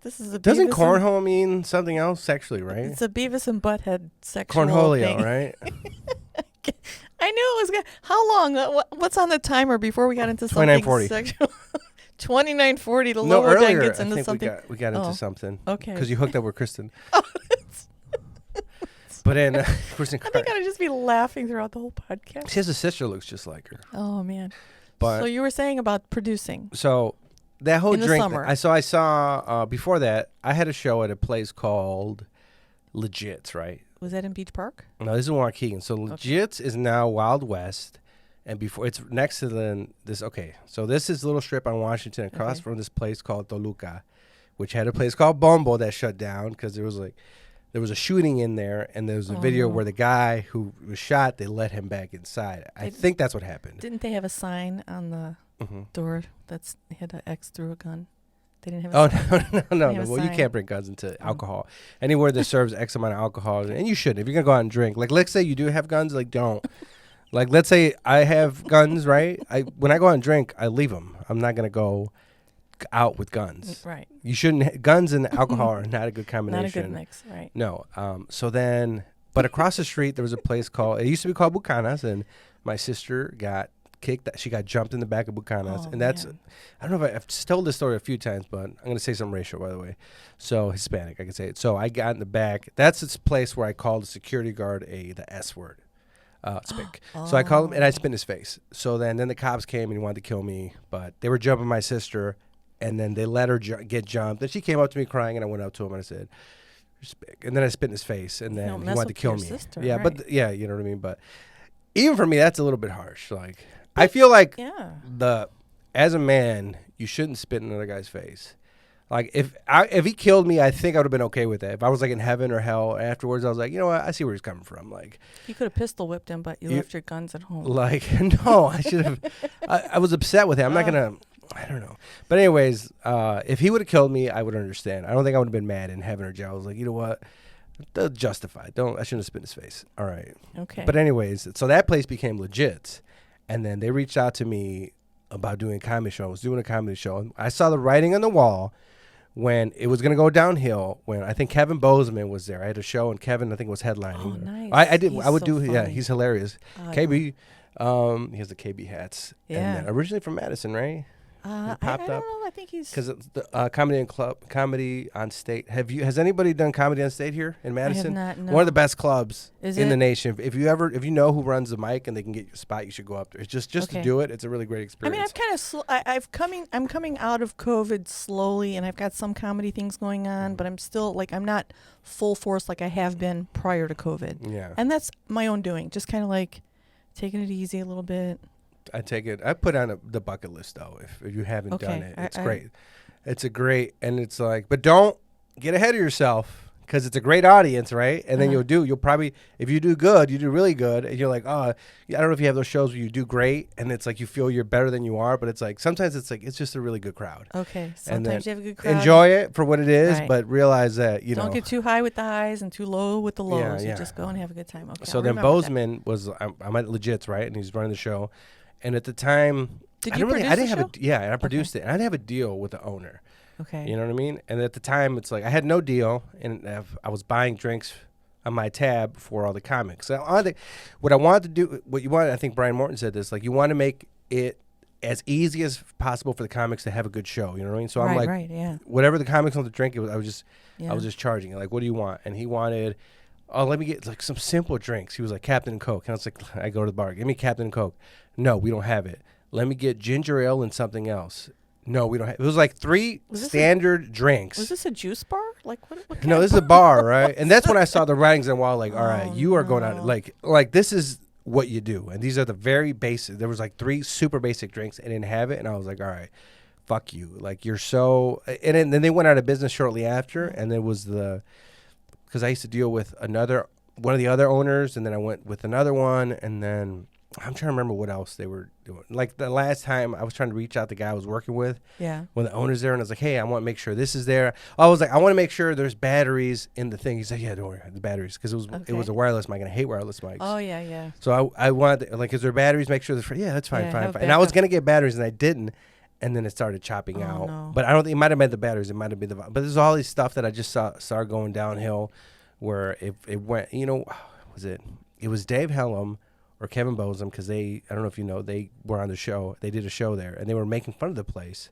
This is Doesn't cornhole mean something else sexually, right? It's a Beavis and Butthead sexual Cornholio, thing. right? I knew it was good. How long? What's on the timer before we got into something sexual? 29:40. The Lobo then gets into something. We got into something. Okay. Because you hooked up with Kristen. But then Kristen. I think I'd just be laughing throughout the whole podcast. She has a sister looks just like her. Oh man. But so you were saying about producing. So that whole in the drink. Summer. I saw before that. I had a show at a place called Legits, right? Was that in Beach Park? No, this is in Waukegan. So Legits is now Wild West, and before it's next to this. Okay, so this is a little strip on Washington across from this place called Toluca, which had a place called Bombo that shut down because there was a shooting in there, and there was a video where the guy who was shot, they let him back inside. I think that's what happened. Didn't they have a sign on the door that had an X through a gun? They didn't have a sign. No. Well, you can't bring guns into alcohol. Anywhere that serves X amount of alcohol, and you shouldn't. If you're going to go out and drink, like let's say you do have guns, like don't. Like let's say I have guns, right? When I go out and drink, I leave them. I'm not going to go out with guns. Right. You shouldn't. Guns and alcohol are not a good combination. Not a good mix, right. No. So then, but across the street, there was a place it used to be called Bucanas, and my sister got kicked. She got jumped in the back of Bucanas. And that's, I don't know if I've told this story a few times, but I'm going to say something racial, by the way. So Hispanic, I can say it. So I got in the back. That's this place where I called the security guard the S word. Spick. So I called him and I spit in his face. So then the cops came and he wanted to kill me, but they were jumping my sister, and then they let her get jumped. Then she came up to me crying, and I went up to him and I said, "You're Spick." And then I spit in his face, and then he wanted to kill me. Sister, yeah, right. but you know what I mean. But even for me, that's a little bit harsh. Like I feel like as a man, you shouldn't spit in another guy's face. Like if he killed me, I think I would have been okay with that. If I was like in heaven or hell afterwards, I was like, you know what, I see where he's coming from. Like you could have pistol whipped him, but you left your guns at home. Like no, I should have. I was upset with him. I'm not gonna. I don't know. But anyways, if he would have killed me, I would understand. I don't think I would have been mad in heaven or jail. I was like, you know what, justified. I shouldn't have spit in his face. All right. Okay. But anyways, so that place became legit, and then they reached out to me about doing a comedy show. I was doing a comedy show. I saw the writing on the wall when it was going to go downhill, when I think Kevin Bozeman was there. I had a show, and Kevin, I think, was headlining. Oh, nice. I did. He's I would so do. funny. Yeah, he's hilarious. KB, he has the KB hats. Yeah. And originally from Madison, right? I popped don't up. know. I think he's Because it's the comedy on state. Has anybody done comedy on state here in Madison? I have not. No. One of the best clubs Is in it? the nation. If you know who runs the mic and they can get you a spot, you should go up there. It's just Okay. to do it. It's a really great experience. I mean, I've kind of I'm coming out of COVID slowly, and I've got some comedy things going on, but I'm still I'm not full force like I have been prior to COVID. Yeah. And that's my own doing, just kind of like taking it easy a little bit. I take it. I put on the bucket list though. If you haven't done it, it's great. It's a great, and it's like, but don't get ahead of yourself because it's a great audience, right? And then you'll probably, if you do good, you do really good, and you're like, oh, I don't know if you have those shows where you do great, and it's like you feel you're better than you are, but it's like sometimes it's just a really good crowd. Okay, sometimes you have a good crowd. Enjoy it for what it is, Right. but realize that don't get too high with the highs and too low with the lows. Yeah. You just go and have a good time. Okay. So I'll then remember that. Bozeman was, I'm at Legits, right, and he's running the show. And at the time, Did I you don't really, produce I didn't the have show? and I produced it. And I didn't have a deal with the owner. Okay. You know what I mean? And at the time, it's like I had no deal, and I was buying drinks on my tab for all the comics. So what I wanted to do, what you wanted, I think Brian Morton said this, like you want to make it as easy as possible for the comics to have a good show. You know what I mean? So I'm like, whatever the comics want to drink, I was just charging it. Like, what do you want? And he wanted, oh, let me get like some simple drinks. He was like Captain Coke. And I was like, I go to the bar, give me Captain Coke. No, we don't have it. Let me get ginger ale and something else. No, we don't have it. Was like three standard drinks. Was this a juice bar? Like what No, this is a bar, right? And that's when I saw the writings on the wall, like, all right, you are going out, like this is what you do. And these are the very basic. There was like three super basic drinks and didn't have it. And I was like, all right, fuck you. Like, you're so, and then they went out of business shortly after. And there was because I used to deal with one of the other owners, and then I went with another one, and then I'm trying to remember what else they were doing. Like, the last time I was trying to reach out to the guy I was working with. Yeah. When the owner's there, and I was like, hey, I want to make sure this is there. I was like, I want to make sure there's batteries in the thing. He's like, yeah, don't worry, the batteries, because it was a wireless mic, and I hate wireless mics. Oh yeah. So I wanted like, is there batteries? Make sure there's yeah, that's fine, Yeah, fine. have And I was backup. gonna get batteries, and I didn't. And then it started chopping out. No. But I don't think it might have been the batteries. It might have been but there's all these stuff that I just saw going downhill, where it went. Was it? It was Dave Hellum or Kevin Bosom, because I don't know if you know, they were on the show. They did a show there, and they were making fun of the place.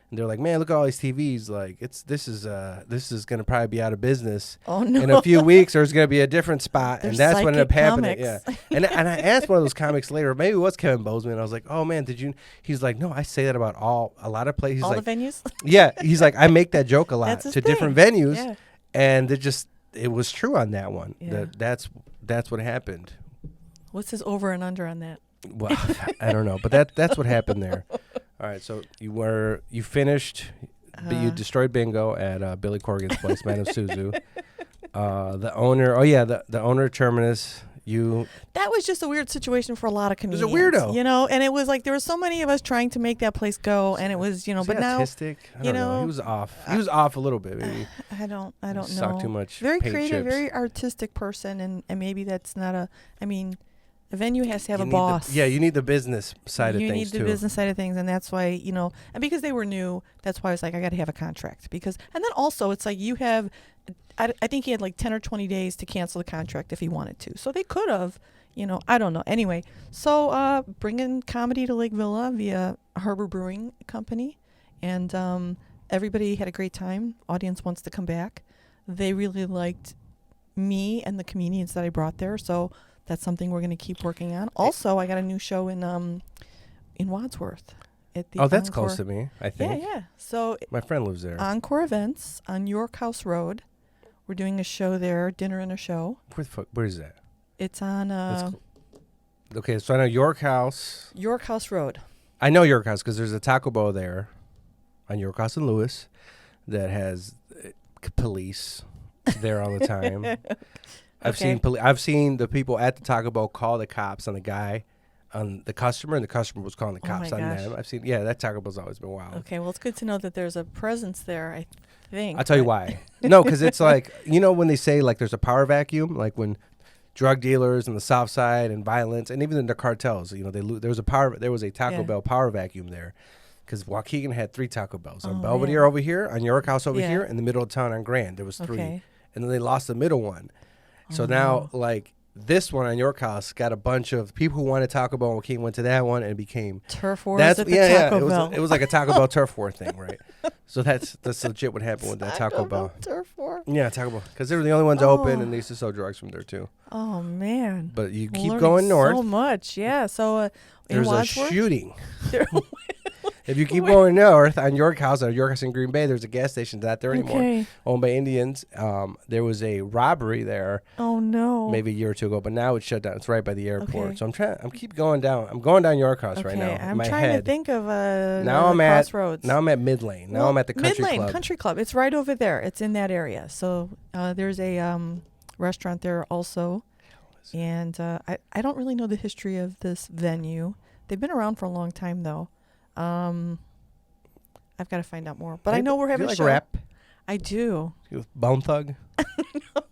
And they're like, man, look at all these TVs. Like, this is gonna probably be out of business in a few weeks, or it's gonna be a different spot. They're and that's what ended up happening. comics. Yeah. And I asked one of those comics later, maybe it was Kevin Bozeman. I was like, oh man, did you? He's like, no, I say that about a lot of places. All like, the venues. yeah, he's like, I make that joke a lot That's his to thing. different venues, Yeah. and it was true on that one. Yeah. That's what happened. What's his over and under on that? Well, I don't know, but that's what happened there. All right, so you finished, but you destroyed bingo at Billy Corgan's place, Madame Suzu. The owner of Terminus. That was just a weird situation for a lot of comedians. It was a weirdo, and it was like there were so many of us trying to make that place go, and it was, Was but he now autistic? I don't know. He was off. He was off a little bit, maybe. I don't know. Sucked too much. Very paint creative, chips. very artistic person, and maybe that's not a. I mean, a venue has to have You a need boss. you need the business side of You things need too. the business side of things, and that's why, and because they were new, that's why I was like, I got to have a contract, and then also it's like you have, I think he had like 10 or 20 days to cancel the contract if he wanted to, so they could have, I don't know. Anyway, so bringing comedy to Lake Villa via Harbor Brewing Company, and everybody had a great time. Audience wants to come back. They really liked me and the comedians that I brought there, so that's something we're going to keep working on. Also, I got a new show in Wadsworth. At the that's Encore. close to me, I think. Yeah. So My friend lives there. Encore Events on York House Road. We're doing a show there, dinner and a show. Where is that? It's on Okay, so I know York House. York House Road. I know York House because there's a Taco Bell there on York House and Lewis that has police there all the time. I've seen the people at the Taco Bell call the cops on the guy, on the customer, and the customer was calling the cops on them. I've seen, that Taco Bell's always been wild. Okay, well, it's good to know that there's a presence there, I think. I'll tell you why. No, because it's like, when they say like there's a power vacuum, like when drug dealers in the South Side and violence, and even in the cartels, there was a Taco Bell power vacuum there. Because Waukegan had 3 Taco Bells. On Belvedere over here, on York House over here, in the middle of town on Grand, there was 3. Okay. And then they lost the middle one. So now, like, this one on York House got a bunch of people who wanted Taco Bell, and Waukegan went to that one, and it became turf wars at the Taco Bell. It was like a Taco Bell turf war thing, right? So that's legit what happened with that Taco Bell. Turf war. Yeah, Taco Bell, because they were the only ones open, and they used to sell drugs from there too. Oh man! But you keep going north. So much, yeah. So there's in a Wadsworth? shooting. If you keep going north on York House in Green Bay, there's a gas station not there anymore, owned by Indians. There was a robbery there. Oh no! Maybe a year or two ago, but now it's shut down. It's right by the airport. So I'm keep going down. I'm going down York House right now. I'm trying to think of now I'm Crossroads. Now I'm at Mid Lane. Now I'm at the Country Mid Lane Club. Country Club. It's right over there. It's in that area. So there's a restaurant there also, and I don't really know the history of this venue. They've been around for a long time though. I've got to find out more, but I know we're having a show. Rap? I do. You Bone Thug? No.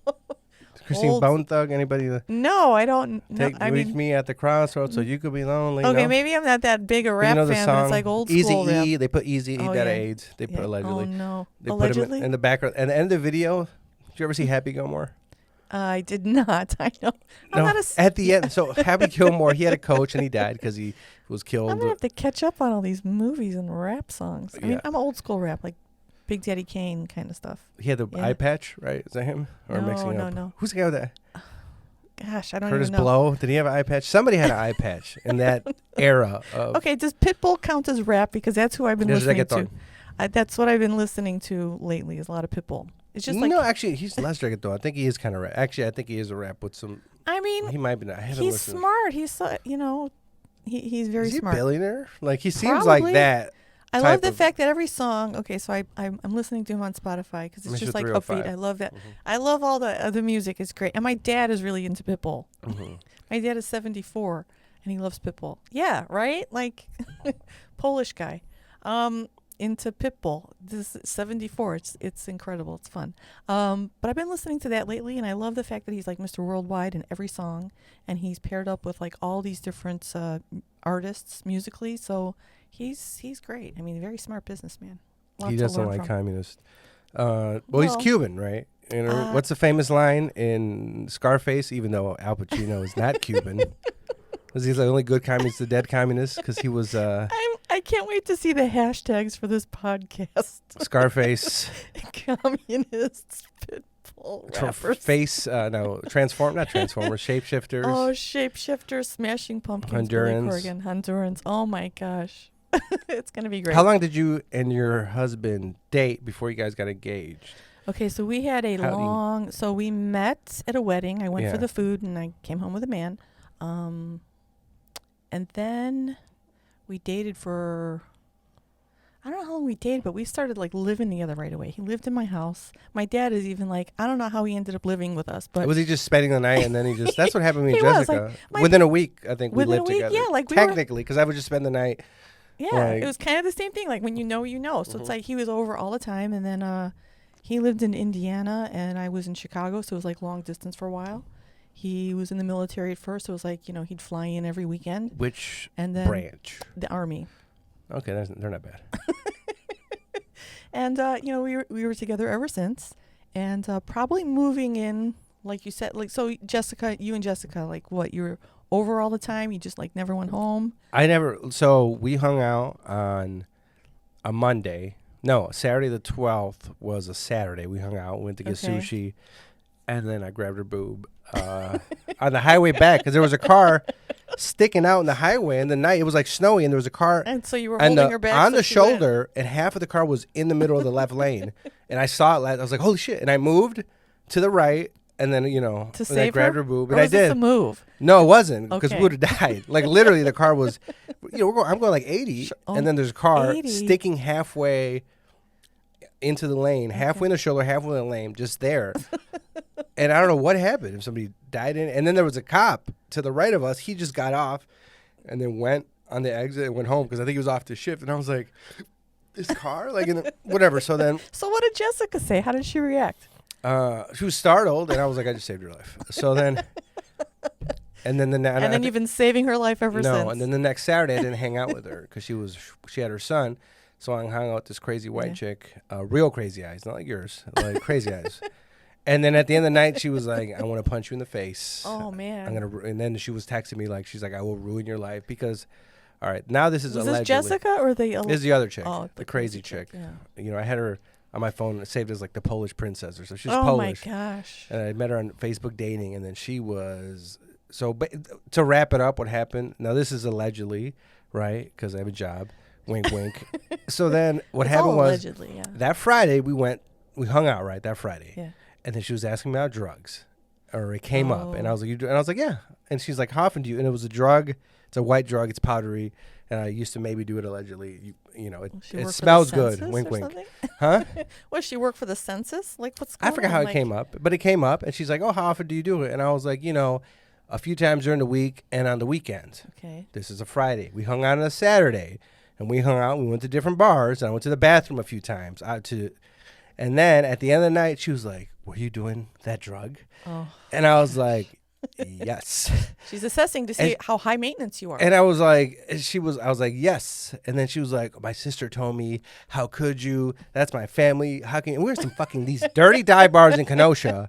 Christine Bone Thug? Anybody? No, I don't. Meet me at the crossroads so you could be lonely. Okay, maybe I'm not that big a rap fan, but it's like old school rap. Easy E. They put Easy E. Got AIDS. They put allegedly. Oh no. They allegedly? put him in the background. And the end of the video, did you ever see Happy Gilmore? I did not. I know. At the end. So Happy Gilmore, he had a coach and he died because he was killed. I'm gonna have to catch up on all these movies and rap songs. I mean, I'm old school rap, like Big Daddy Kane kind of stuff. He had the eye patch, right? Is that him? Or mixing it up? No. Who's the guy with that? Gosh, I don't Curtis even know. Blow. Did he have an eye patch? Somebody had an eye patch in that era. Okay, does Pitbull count as rap? Because that's who I've been listening to. That's what I've been listening to lately. Is a lot of Pitbull. It's just like actually, he's less reggaeton. I think he is kind of rap. Actually, I think he is a rap with some. I mean, he might be. I haven't he's listened. Smart. He's he's very is he smart. A billionaire? Like he seems like that. I love the fact that every song. Okay, so I'm listening to him on Spotify because it's just like upbeat. I love that. Mm-hmm. I love all the music. It's great. And my dad is really into Pitbull. Mm-hmm. My dad is 74 and he loves Pitbull. Yeah, right. Like Polish guy, into Pitbull. This is 74. It's incredible. It's fun. But I've been listening to that lately, and I love the fact that he's like Mr. Worldwide in every song, and he's paired up with like all these different artists musically. So. He's great. I mean, very smart businessman. He doesn't like communists. Well, he's Cuban, right? You know, what's the famous line in Scarface? Even though Al Pacino is not Cuban, was he the only good communist, the dead communist? Because he was. I can't wait to see the hashtags for this podcast. Scarface. Communists. Transformers, Shapeshifters. Oh, Shapeshifters, Smashing Pumpkins, Hondurans. Oh my gosh. It's going to be great. How long did you and your husband date before you guys got engaged? Okay, so we had so we met at a wedding. I went for the food and I came home with a man. And then we dated for, I don't know how long we dated, but we started like living together right away. He lived in my house. My dad is even like, I don't know how he ended up living with us, but was he just spending the night and then that's what happened to me and Jessica. Within a week, I think we lived together. Yeah, like technically, because I would just spend the night. Yeah, it was kind of the same thing. Like when you know. So it's like he was over all the time, and then he lived in Indiana, and I was in Chicago, so it was like long distance for a while. He was in the military at first, so it was like he'd fly in every weekend. Which branch? The Army. Okay, they're not bad. And we were together ever since, and probably moving in, like you said, like so. Jessica, you and Jessica, like what you were over all the time? You just like never went home? So we hung out on a Monday. No, Saturday the 12th was a Saturday. We hung out, went to get sushi, and then I grabbed her boob on the highway back because there was a car sticking out in the highway in the night. It was like snowy, and there was a car. And so you were holding her back on the shoulder, and half of the car was in the middle of the left lane. And I saw it. I was like, holy shit. And I moved to the right. And then, to save I grabbed her boob. And or I did. A move? No, it wasn't. Because we would have died. Like, literally, the car was, I'm going like 80. And then there's a car 80. sticking halfway into the lane, halfway in the shoulder, halfway in the lane, just there. And I don't know what happened. If somebody died in it. And then there was a cop to the right of us. He just got off and then went on the exit and went home because I think he was off the shift. And I was like, this car? Like, whatever. So then. So what did Jessica say? How did she react? She was startled, and I was like, I just saved your life. So then, and then you've been saving her life ever since. No, and then the next Saturday I didn't hang out with her because she had her son. So I hung out with this crazy white chick, real crazy eyes, not like yours, like crazy eyes. And then at the end of the night, she was like, I want to punch you in the face. Oh, man. And then she was texting me like, she's like, I will ruin your life because, all right, now this is allegedly. Is this Jessica or the? This is the other chick, the crazy chick. Yeah. I had her on my phone saved as like the Polish princess or so. She's Polish. Oh my gosh. And I met her on Facebook dating, and then she was to wrap it up, what happened? Now this is allegedly, right? Because I have a job. Wink, wink. So then what happened was allegedly, that Friday we hung out, right? That Friday. Yeah. And then she was asking me about drugs, or it came up, and I was like, yeah. And she's like, how often do you? And it was a drug. It's a white drug. It's powdery. And I used to maybe do it allegedly. It smells good. Wink, wink. Huh? What, she work for the census? Like, what's going on? I forgot how it came up, but it came up, and she's like, oh, how often do you do it? And I was like, a few times during the week and on the weekends. Okay. This is a Friday. We hung out on a Saturday, and we hung out. We went to different bars, and I went to the bathroom a few times. And then at the end of the night, she was like, were you doing that drug? Oh. And I was like, yes. She's assessing to see how high maintenance you are. And I was like, I was like, yes. And then she was like, my sister told me, how could you? That's my family. How can you? And we're some fucking these dirty dive bars in Kenosha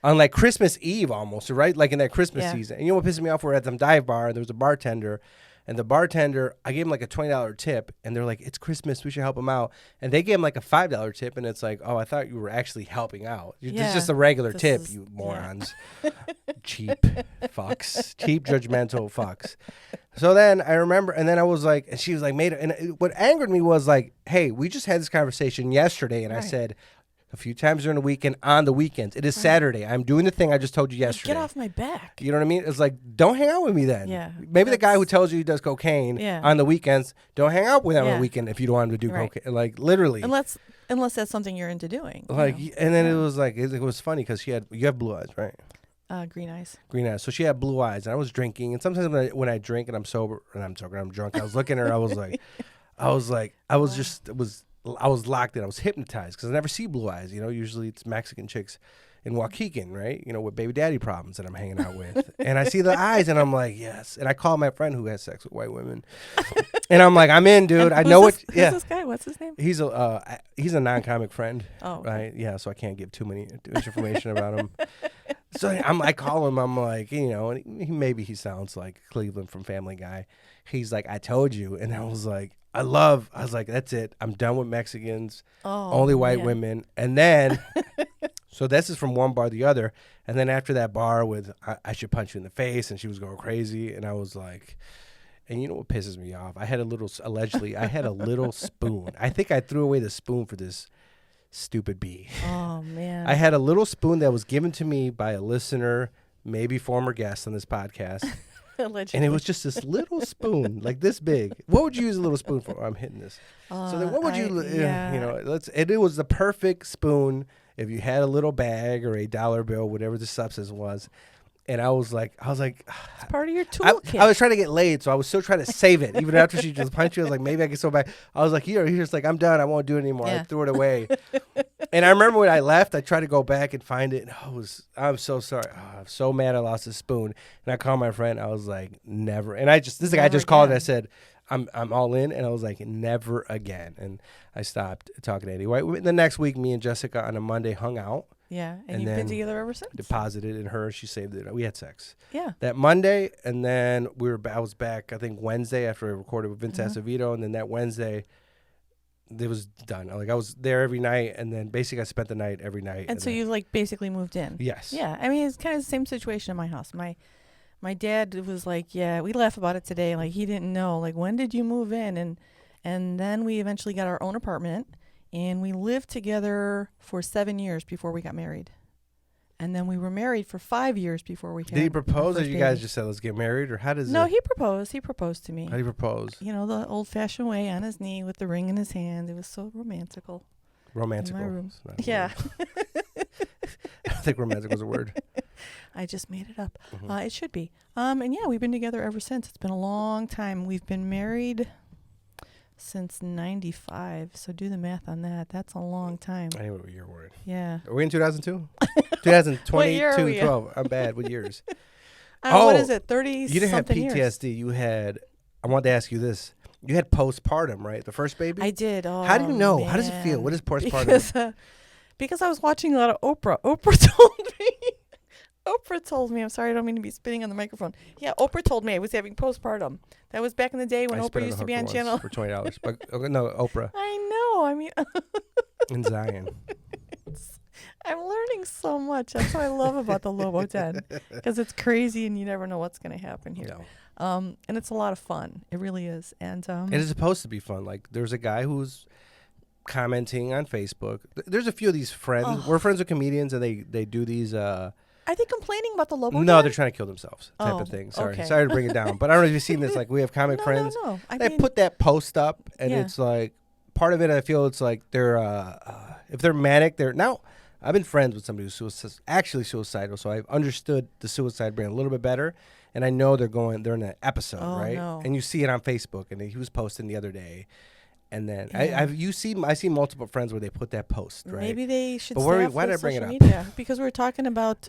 on like Christmas Eve almost, right? Like in that Christmas season. And you know what pissed me off? We're at some dive bar and there was a bartender. And the bartender, I gave him like a $20 tip, and they're like, it's Christmas, we should help him out. And they gave him like a $5 tip, and it's like, oh, I thought you were actually helping out. It's just a regular tip, you morons. Cheap fucks. Cheap, judgmental fucks. So then I remember, and then I was like, and she was like, what angered me was like, hey, we just had this conversation yesterday, and I said, a few times during the week and on the weekends. It is Saturday. I'm doing the thing I just told you yesterday. Get off my back. You know what I mean? It's like, don't hang out with me then. Yeah. Maybe the guy who tells you he does cocaine on the weekends, don't hang out with him on the weekend if you don't want him to do cocaine. Like, literally. Unless that's something you're into doing. Like, and then it was like, it was funny because you have blue eyes, right? Green eyes. Green eyes. So she had blue eyes, and I was drinking. And sometimes when I drink and I'm sober, and I'm drunk, I was looking at her. I was locked in. I was hypnotized because I never see blue eyes. You know, usually it's Mexican chicks in Waukegan, right? You know, with baby daddy problems that I'm hanging out with. And I see the eyes, and I'm like, yes. And I call my friend who has sex with white women, and I'm like, I'm in, dude. I know what. Who's this guy? What's his name? He's a non-comic friend. Oh, okay. Right. Yeah. So I can't give too much information about him. So I call him. I'm like, you know, and maybe he sounds like Cleveland from Family Guy. He's like, I told you, and I was like, I was like, that's it. I'm done with Mexicans. Only white women. And then, so this is from one bar to the other. And then after that bar with, I should punch you in the face, and she was going crazy, and I was like, and you know what pisses me off? I had a little spoon. I think I threw away the spoon for this stupid bee. Oh, man. I had a little spoon that was given to me by a listener, maybe former guest on this podcast. Allegedly. And it was just this little spoon, like this big. What would you use a little spoon for? I'm hitting this. So then what would you, you know, it was the perfect spoon if you had a little bag or a dollar bill, whatever the substance was. And I was like, it's part of your toolkit. I was trying to get laid, so I was still trying to save it. Even after she just punched you, I was like, maybe I can go back. I was like, here's like, I'm done. I won't do it anymore. I threw it away. And I remember when I left, I tried to go back and find it. And I'm so sorry. Oh, I'm so mad I lost the spoon. And I called my friend. I was like, never. And this is the guy I just called and I said, I'm all in. And I was like, never again. And I stopped talking to any white women. The next week, me and Jessica on a Monday hung out. Yeah, and you've been together ever since. Deposited in her, she saved it. We had sex. Yeah. That Monday, and then I was back, I think Wednesday after I recorded with Vince Acevedo, and then that Wednesday, it was done. Like I was there every night, and then basically I spent the night every night. And so you like basically moved in. Yes. Yeah, I mean it's kind of the same situation in my house. My dad was like, yeah, we laugh about it today. Like he didn't know, like when did you move in, and then we eventually got our own apartment. And we lived together for 7 years before we got married. And then we were married for 5 years before we had. Did he propose, or you guys just said, let's get married? Or how does No, he proposed. He proposed to me. How did he propose? You know, the old-fashioned way, on his knee with the ring in his hand. It was so romantical. Romantical. In my room. Yeah. I don't think romantical is a word. I just made it up. It should be. And yeah, we've been together ever since. It's been a long time. We've been married since 95, so do the math on that. That's a long time. I know what year we're in. Yeah. Are we in 2002? 2022, 12. I'm bad with years. What is it, 30 You didn't have PTSD. Years. You had, I wanted to ask you this. You had postpartum, right? The first baby? I did. Oh, how do you know? Man. How does it feel? What is postpartum? Because I was watching a lot of Oprah. Oprah told me, I'm sorry, I don't mean to be spitting on the microphone. Yeah, Oprah told me I was having postpartum. That was back in the day when Oprah used to be on channel. For $20. But no, Oprah. I know. I mean. In Zion. I'm learning so much. That's what I love about the Lobo Den. Because it's crazy and you never know what's going to happen here. No. And it's a lot of fun. It really is. And it is supposed to be fun. Like, there's a guy who's commenting on Facebook. There's a few of these friends. Oh. We're friends with comedians, and they do these... Are they complaining about the Lobo? No, they're trying to kill themselves type of thing. Sorry. Okay. Sorry to bring it down. But I don't know if you've seen this. Like, we have comic friends. No. They put that post up, and it's like, part of it, I feel it's like they're, if they're manic, now, I've been friends with somebody who's actually suicidal, so I've understood the suicide brain a lither bit better, and I know they're in an episode, right? No. And you see it on Facebook, and he was posting the other day. And then I see multiple friends where they put that post, right? Maybe they should. But why did I bring it up? Media, because we were talking about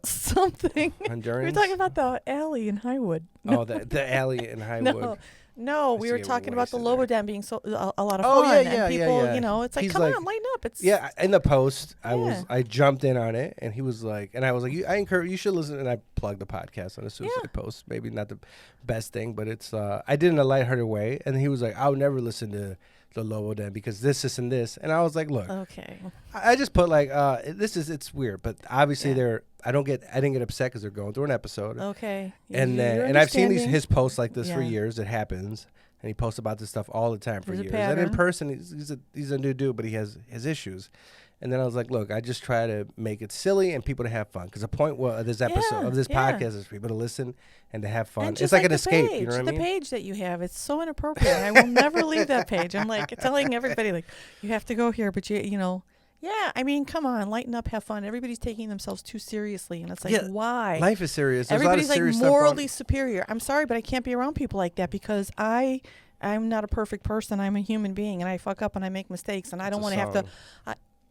something. Hondurans? We were talking about the alley in Highwood. Oh, the alley in Highwood. No, we were talking about the Lobo Den being so a lot of fun. And people, you know, it's like, come on, lighten up. It's in the post, I jumped in on it, and he was like, and I was like, I encourage you should listen, and I plugged the podcast on a suicide post. Maybe not the best thing, but it's I did it in a lighthearted way, and he was like, I'll never listen to the Lobo Den because this, and this, and I was like, look, okay, I just put like it's weird, but obviously I didn't get upset because they're going through an episode. Okay. And I've seen his posts like this for years. It happens. and he posts about this stuff all the time for There's a years. And in pattern. person, he's a new dude, but he has his issues. And then I was like, look, I just try to make it silly and people to have fun. Because the point of this episode, of this podcast, is for people to listen and to have fun. And It's like an the escape, page, you know what I mean? The page that you have, it's so inappropriate. I will never leave that page. I'm like telling everybody, like, you have to go here, but you know, yeah, I mean, come on, lighten up, have fun. Everybody's taking themselves too seriously, and it's like, why? Life is serious. There's Everybody's a lot of serious like morally superior. I'm sorry, but I can't be around people like that because I'm not a perfect person. I'm a human being, and I fuck up and I make mistakes, and I don't want to have to.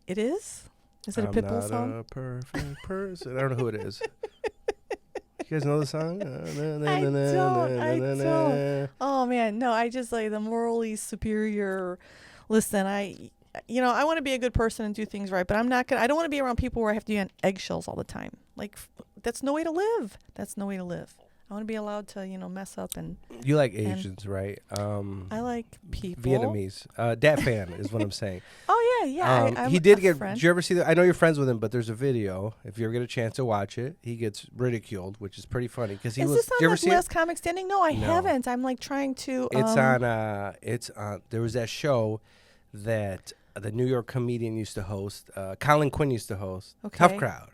It is? Is it a Pitbull song? I'm not a perfect person. I don't know who it is. You guys know the song? I don't. Oh, man. No, I just like the morally superior. Listen, I want to be a good person and do things right, but I don't want to be around people where I have to be on eggshells all the time. Like, that's no way to live. I want to be allowed to, mess up and. You like Asians, right? I like people. Vietnamese. Dat fan is what I'm saying. Oh yeah. I'm he did get. friend. Did you ever see that? I know you're friends with him, but there's a video. If you ever get a chance to watch it, he gets ridiculed, which is pretty funny because he Is was. this Did you on ever the see Last it? Comic Standing? No, I haven't. I'm like trying to. It's on. It's on. There was that show that the New York comedian used to host. Colin Quinn used to host. Okay. Tough Crowd.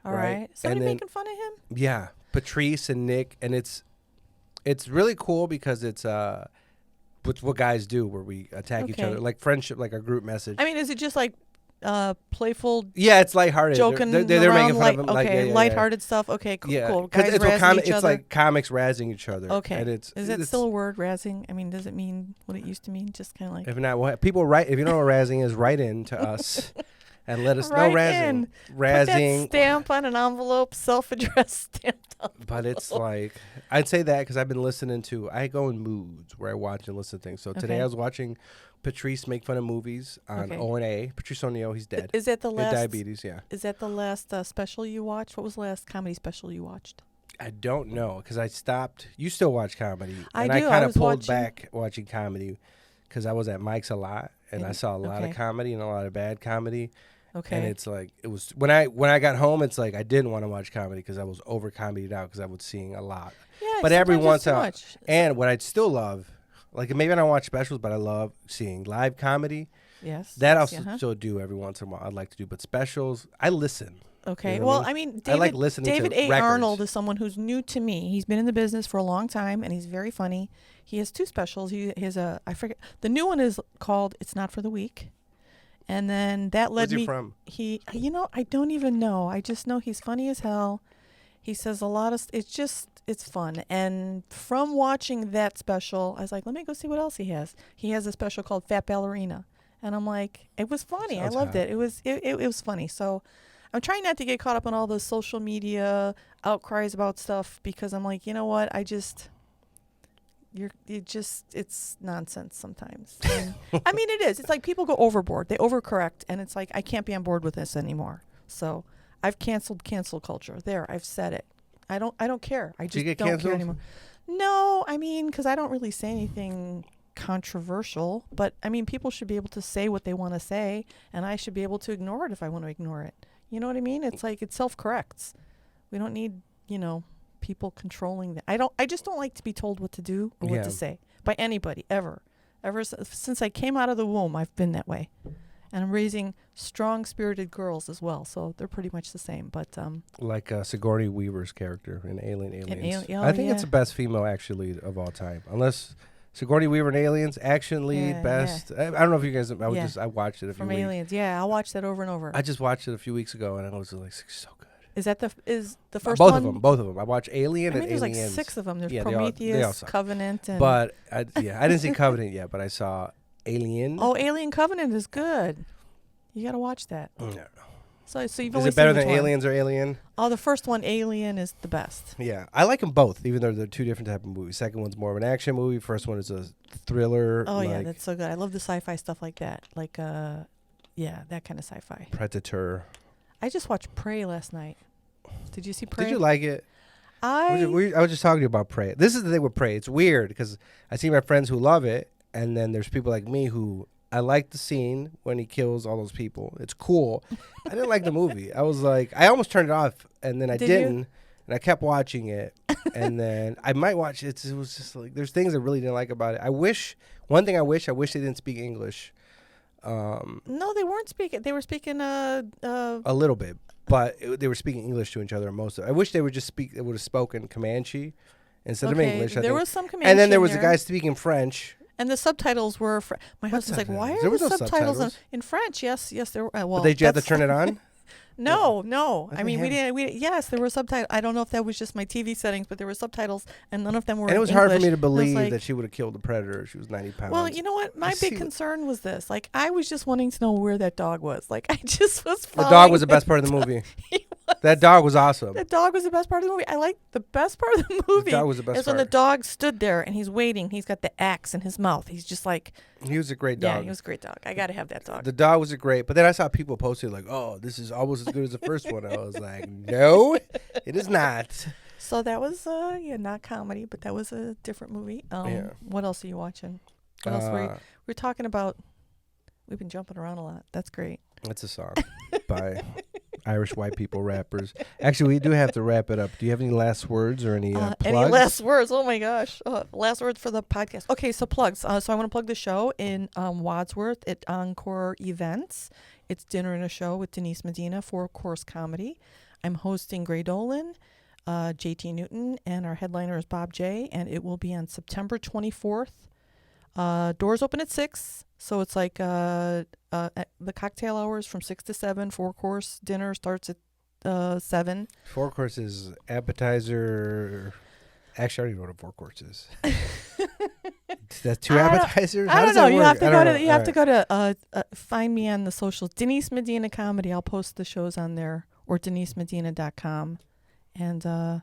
All right. Somebody making fun of him? Yeah, Patrice and Nick, and it's really cool because it's what guys do where we attack each other, like friendship, like a group message. I mean, is it just like playful? Yeah, it's lighthearted. Joking they're around, making fun of him. Okay, lighthearted stuff. Okay, cool. Guys it's razzing each it's other. like comics razzing each other. Okay, and is that still a word, razzing? I mean, does it mean what it used to mean? Just kind of like. If not, people write. If you know what razzing is, write in to us. And let us know razzing. Put that stamp on an envelope, self-addressed stamped envelope. But it's like, I'd say that because I've been listening to, I go in moods where I watch and listen to things. So today I was watching Patrice make fun of movies on O&A. Patrice O'Neill, he's dead. Is that the last? Diabetes, yeah. Is that the last special you watched? What was the last comedy special you watched? I don't know because I stopped. You still watch comedy. I do. I kind of pulled back watching comedy because I was at Mike's a lot and I saw a lot of comedy and a lot of bad comedy. Okay. And it's like, it was when I got home, it's like I didn't want to watch comedy because I was over comedied out because I was seeing a lot. Yeah, but every once in in a while, and what I'd still love, like maybe I don't watch specials, but I love seeing live comedy. Yes. That I'll still do every once in a while. I'd like to do, but specials, I listen. Okay. You know well, I mean, I like listening David to A. records. Arnold is someone who's new to me. He's been in the business for a long time, and he's very funny. He has 2 specials. He has I forget. The new one is called "It's Not for the Weak." And then that led me. Where's he from? I don't even know. I just know he's funny as hell. He says a lot of. It's fun. And from watching that special, I was like, let me go see what else he has. He has a special called Fat Ballerina, and I'm like, it was funny. I loved it. It was funny. So, I'm trying not to get caught up on all the social media outcries about stuff because I'm like, you know what? It's nonsense sometimes. I mean, it is. It's like people go overboard. They overcorrect, and it's like I can't be on board with this anymore. So I've canceled cancel culture. There, I've said it. I don't care. I just don't care anymore. No, I mean, because I don't really say anything controversial. But I mean, people should be able to say what they want to say, and I should be able to ignore it if I want to ignore it. You know what I mean? It's like it self-corrects. We don't need, people controlling that. I just don't like to be told what to do or what to say by anybody ever since I came out of the womb. I've been that way, and I'm raising strong-spirited girls as well, so they're pretty much the same. But like Sigourney Weaver's character in Aliens. I think it's the best female action lead of all time, unless Sigourney Weaver in Aliens, action lead, best. I don't know if you guys. I watched it from Aliens. Yeah, I'll watch that over and over. I just watched it a few weeks ago, and I was like, so good. Is that the first both one? Both of them. I watched Alien and there's Aliens. Like 6 of them. There's they Prometheus, Covenant, and. But I didn't see Covenant yet, but I saw Alien. Oh, Alien Covenant is good. You got to watch that. No. So you've is only it better seen than Aliens or Alien? Oh, the first one, Alien, is the best. Yeah, I like them both, even though they're 2 different type of movies. Second one's more of an action movie. First one is a thriller. Oh yeah, that's so good. I love the sci-fi stuff like that. Like that kind of sci-fi. Predator. I just watched Prey last night. Did you see Prey? Did you like it? I was just talking to you about Prey. This is the thing with Prey. It's weird because I see my friends who love it, and then there's people like me who I like the scene when he kills all those people. It's cool. I didn't like the movie. I was like, I almost turned it off, and then I didn't. and I kept watching it, and then I might watch it. It was just like there's things I really didn't like about it. I wish they didn't speak English. No, they weren't speaking. They were speaking a little bit, but they were speaking English to each other most of it. I wish they would have spoken Comanche instead of English. There was some Comanche, and then there was a guy speaking French. And the subtitles were. My husband's like, "Why are the subtitles in French?" Yes, there were. Well, but did you have to turn it on? No. I mean, we didn't. Yes, there were subtitles. I don't know if that was just my TV settings, but there were subtitles, and none of them were. And it was English. hard for me to believe that she would have killed the predator. She was 90 pounds. Well, you know what? My big concern was this. Like, I was just wanting to know where that dog was. Like, I just was. The dog was the best part of the movie. That dog was awesome. The dog was the best part of the movie. I like the best part of the movie. The dog was the best part. Is when the dog stood there and he's waiting. He's got the axe in his mouth. He's just like. He was a great dog. Yeah, he was a great dog. I got to have that dog. The dog was a great. But then I saw people posting like, "Oh, this is almost as good as the first one." I was like, "No, it is not." So that was not comedy, but that was a different movie. What else are you watching? What else we're talking about? We've been jumping around a lot. That's great. That's a song by Irish white people rappers. Actually, we do have to wrap it up. Do you have any last words or any plugs? Any last words? Oh my gosh! Last words for the podcast. Okay, so plugs. So I want to plug the show in Wadsworth at Encore Events. It's Dinner and a Show with Denise Medina, 4-course comedy. I'm hosting Gray Dolan, JT Newton, and our headliner is Bob J. And it will be on September 24th. Doors open at 6, so it's like the cocktail hours from 6 to 7. 4-course dinner starts at 7. 4 courses, appetizer. Actually, I don't even know what a 4-course is. That's 2 appetizers. I don't know. You have to go to find me on the socials. Denise Medina Comedy. I'll post the shows on there, or DeniseMedina.com, and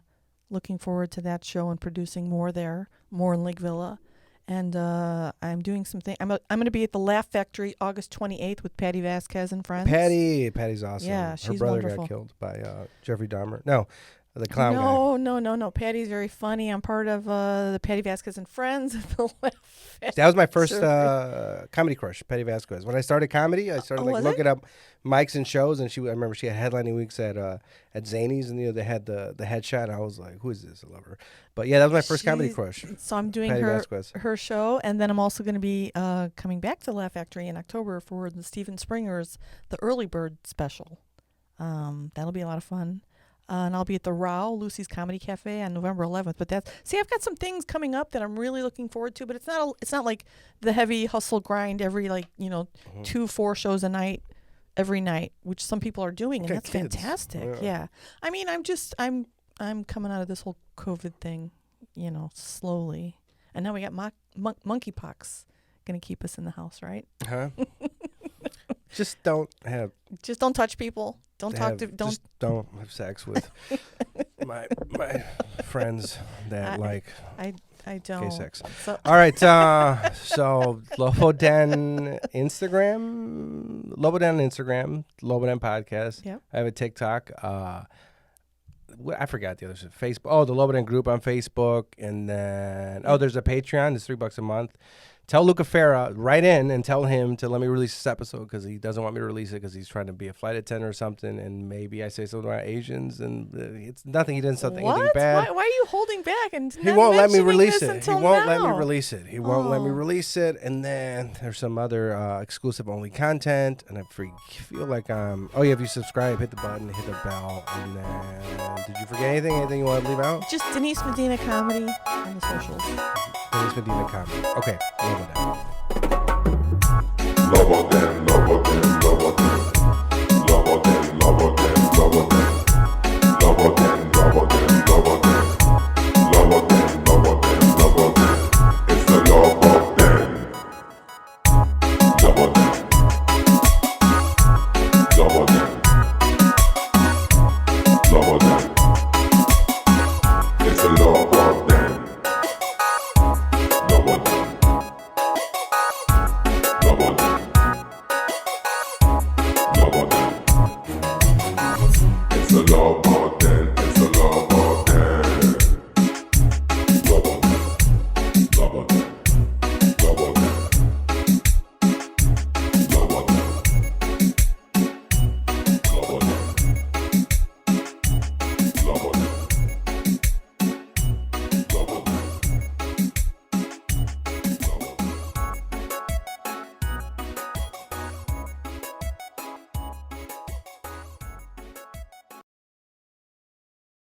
looking forward to that show and producing more there, more in Lake Villa. And I'm doing something. I'm going to be at the Laugh Factory August 28th with Patty Vasquez and friends. Patty's awesome. Yeah, she's her brother wonderful. got killed by Jeffrey Dahmer. No, the clown guy. No. Patty's very funny. I'm part of the Patty Vasquez and friends at the Laugh Factory. That was my first comedy crush, Patty Vasquez. When I started comedy, I started looking up mics and shows, and I remember she had headlining weeks at Zany's, and they had the headshot. And I was like, who is this? I love her. But yeah, that was my first comedy crush. So I'm doing Patty her show, and then I'm also going to be coming back to Laugh Factory in October for the Steven Springer's The Early Bird special. That'll be a lot of fun. And I'll be at the Row, Lucy's Comedy Cafe, on November 11th. But I've got some things coming up that I'm really looking forward to. But it's not like the heavy hustle grind every 2-4 shows a night every night, which some people are doing, and that's fantastic. Yeah. I mean, I'm coming out of this whole COVID thing, slowly, and now we got monkeypox going to keep us in the house, right? Huh? Just don't touch people. Don't have sex with my friends that I don't. gay sex. So. All right. So Loboden Instagram, Loboden podcast. Yep. I have a TikTok. I forgot the other stuff. Facebook. Oh, the Loboden group on Facebook, and then there's a Patreon. It's $3 a month. Tell Luca Farah, write in and tell him to let me release this episode because he doesn't want me to release it because he's trying to be a flight attendant or something, and maybe I say something about Asians, and it's nothing. He didn't say anything bad. Why are you holding back? And he won't let me release it. He won't let me release it. And then there's some other exclusive only content, and I feel like if you subscribe, hit the button, hit the bell, and then did you forget anything? Anything you want to leave out? Just Denise Medina Comedy on the socials. Denise Medina Comedy. Okay. It's a law.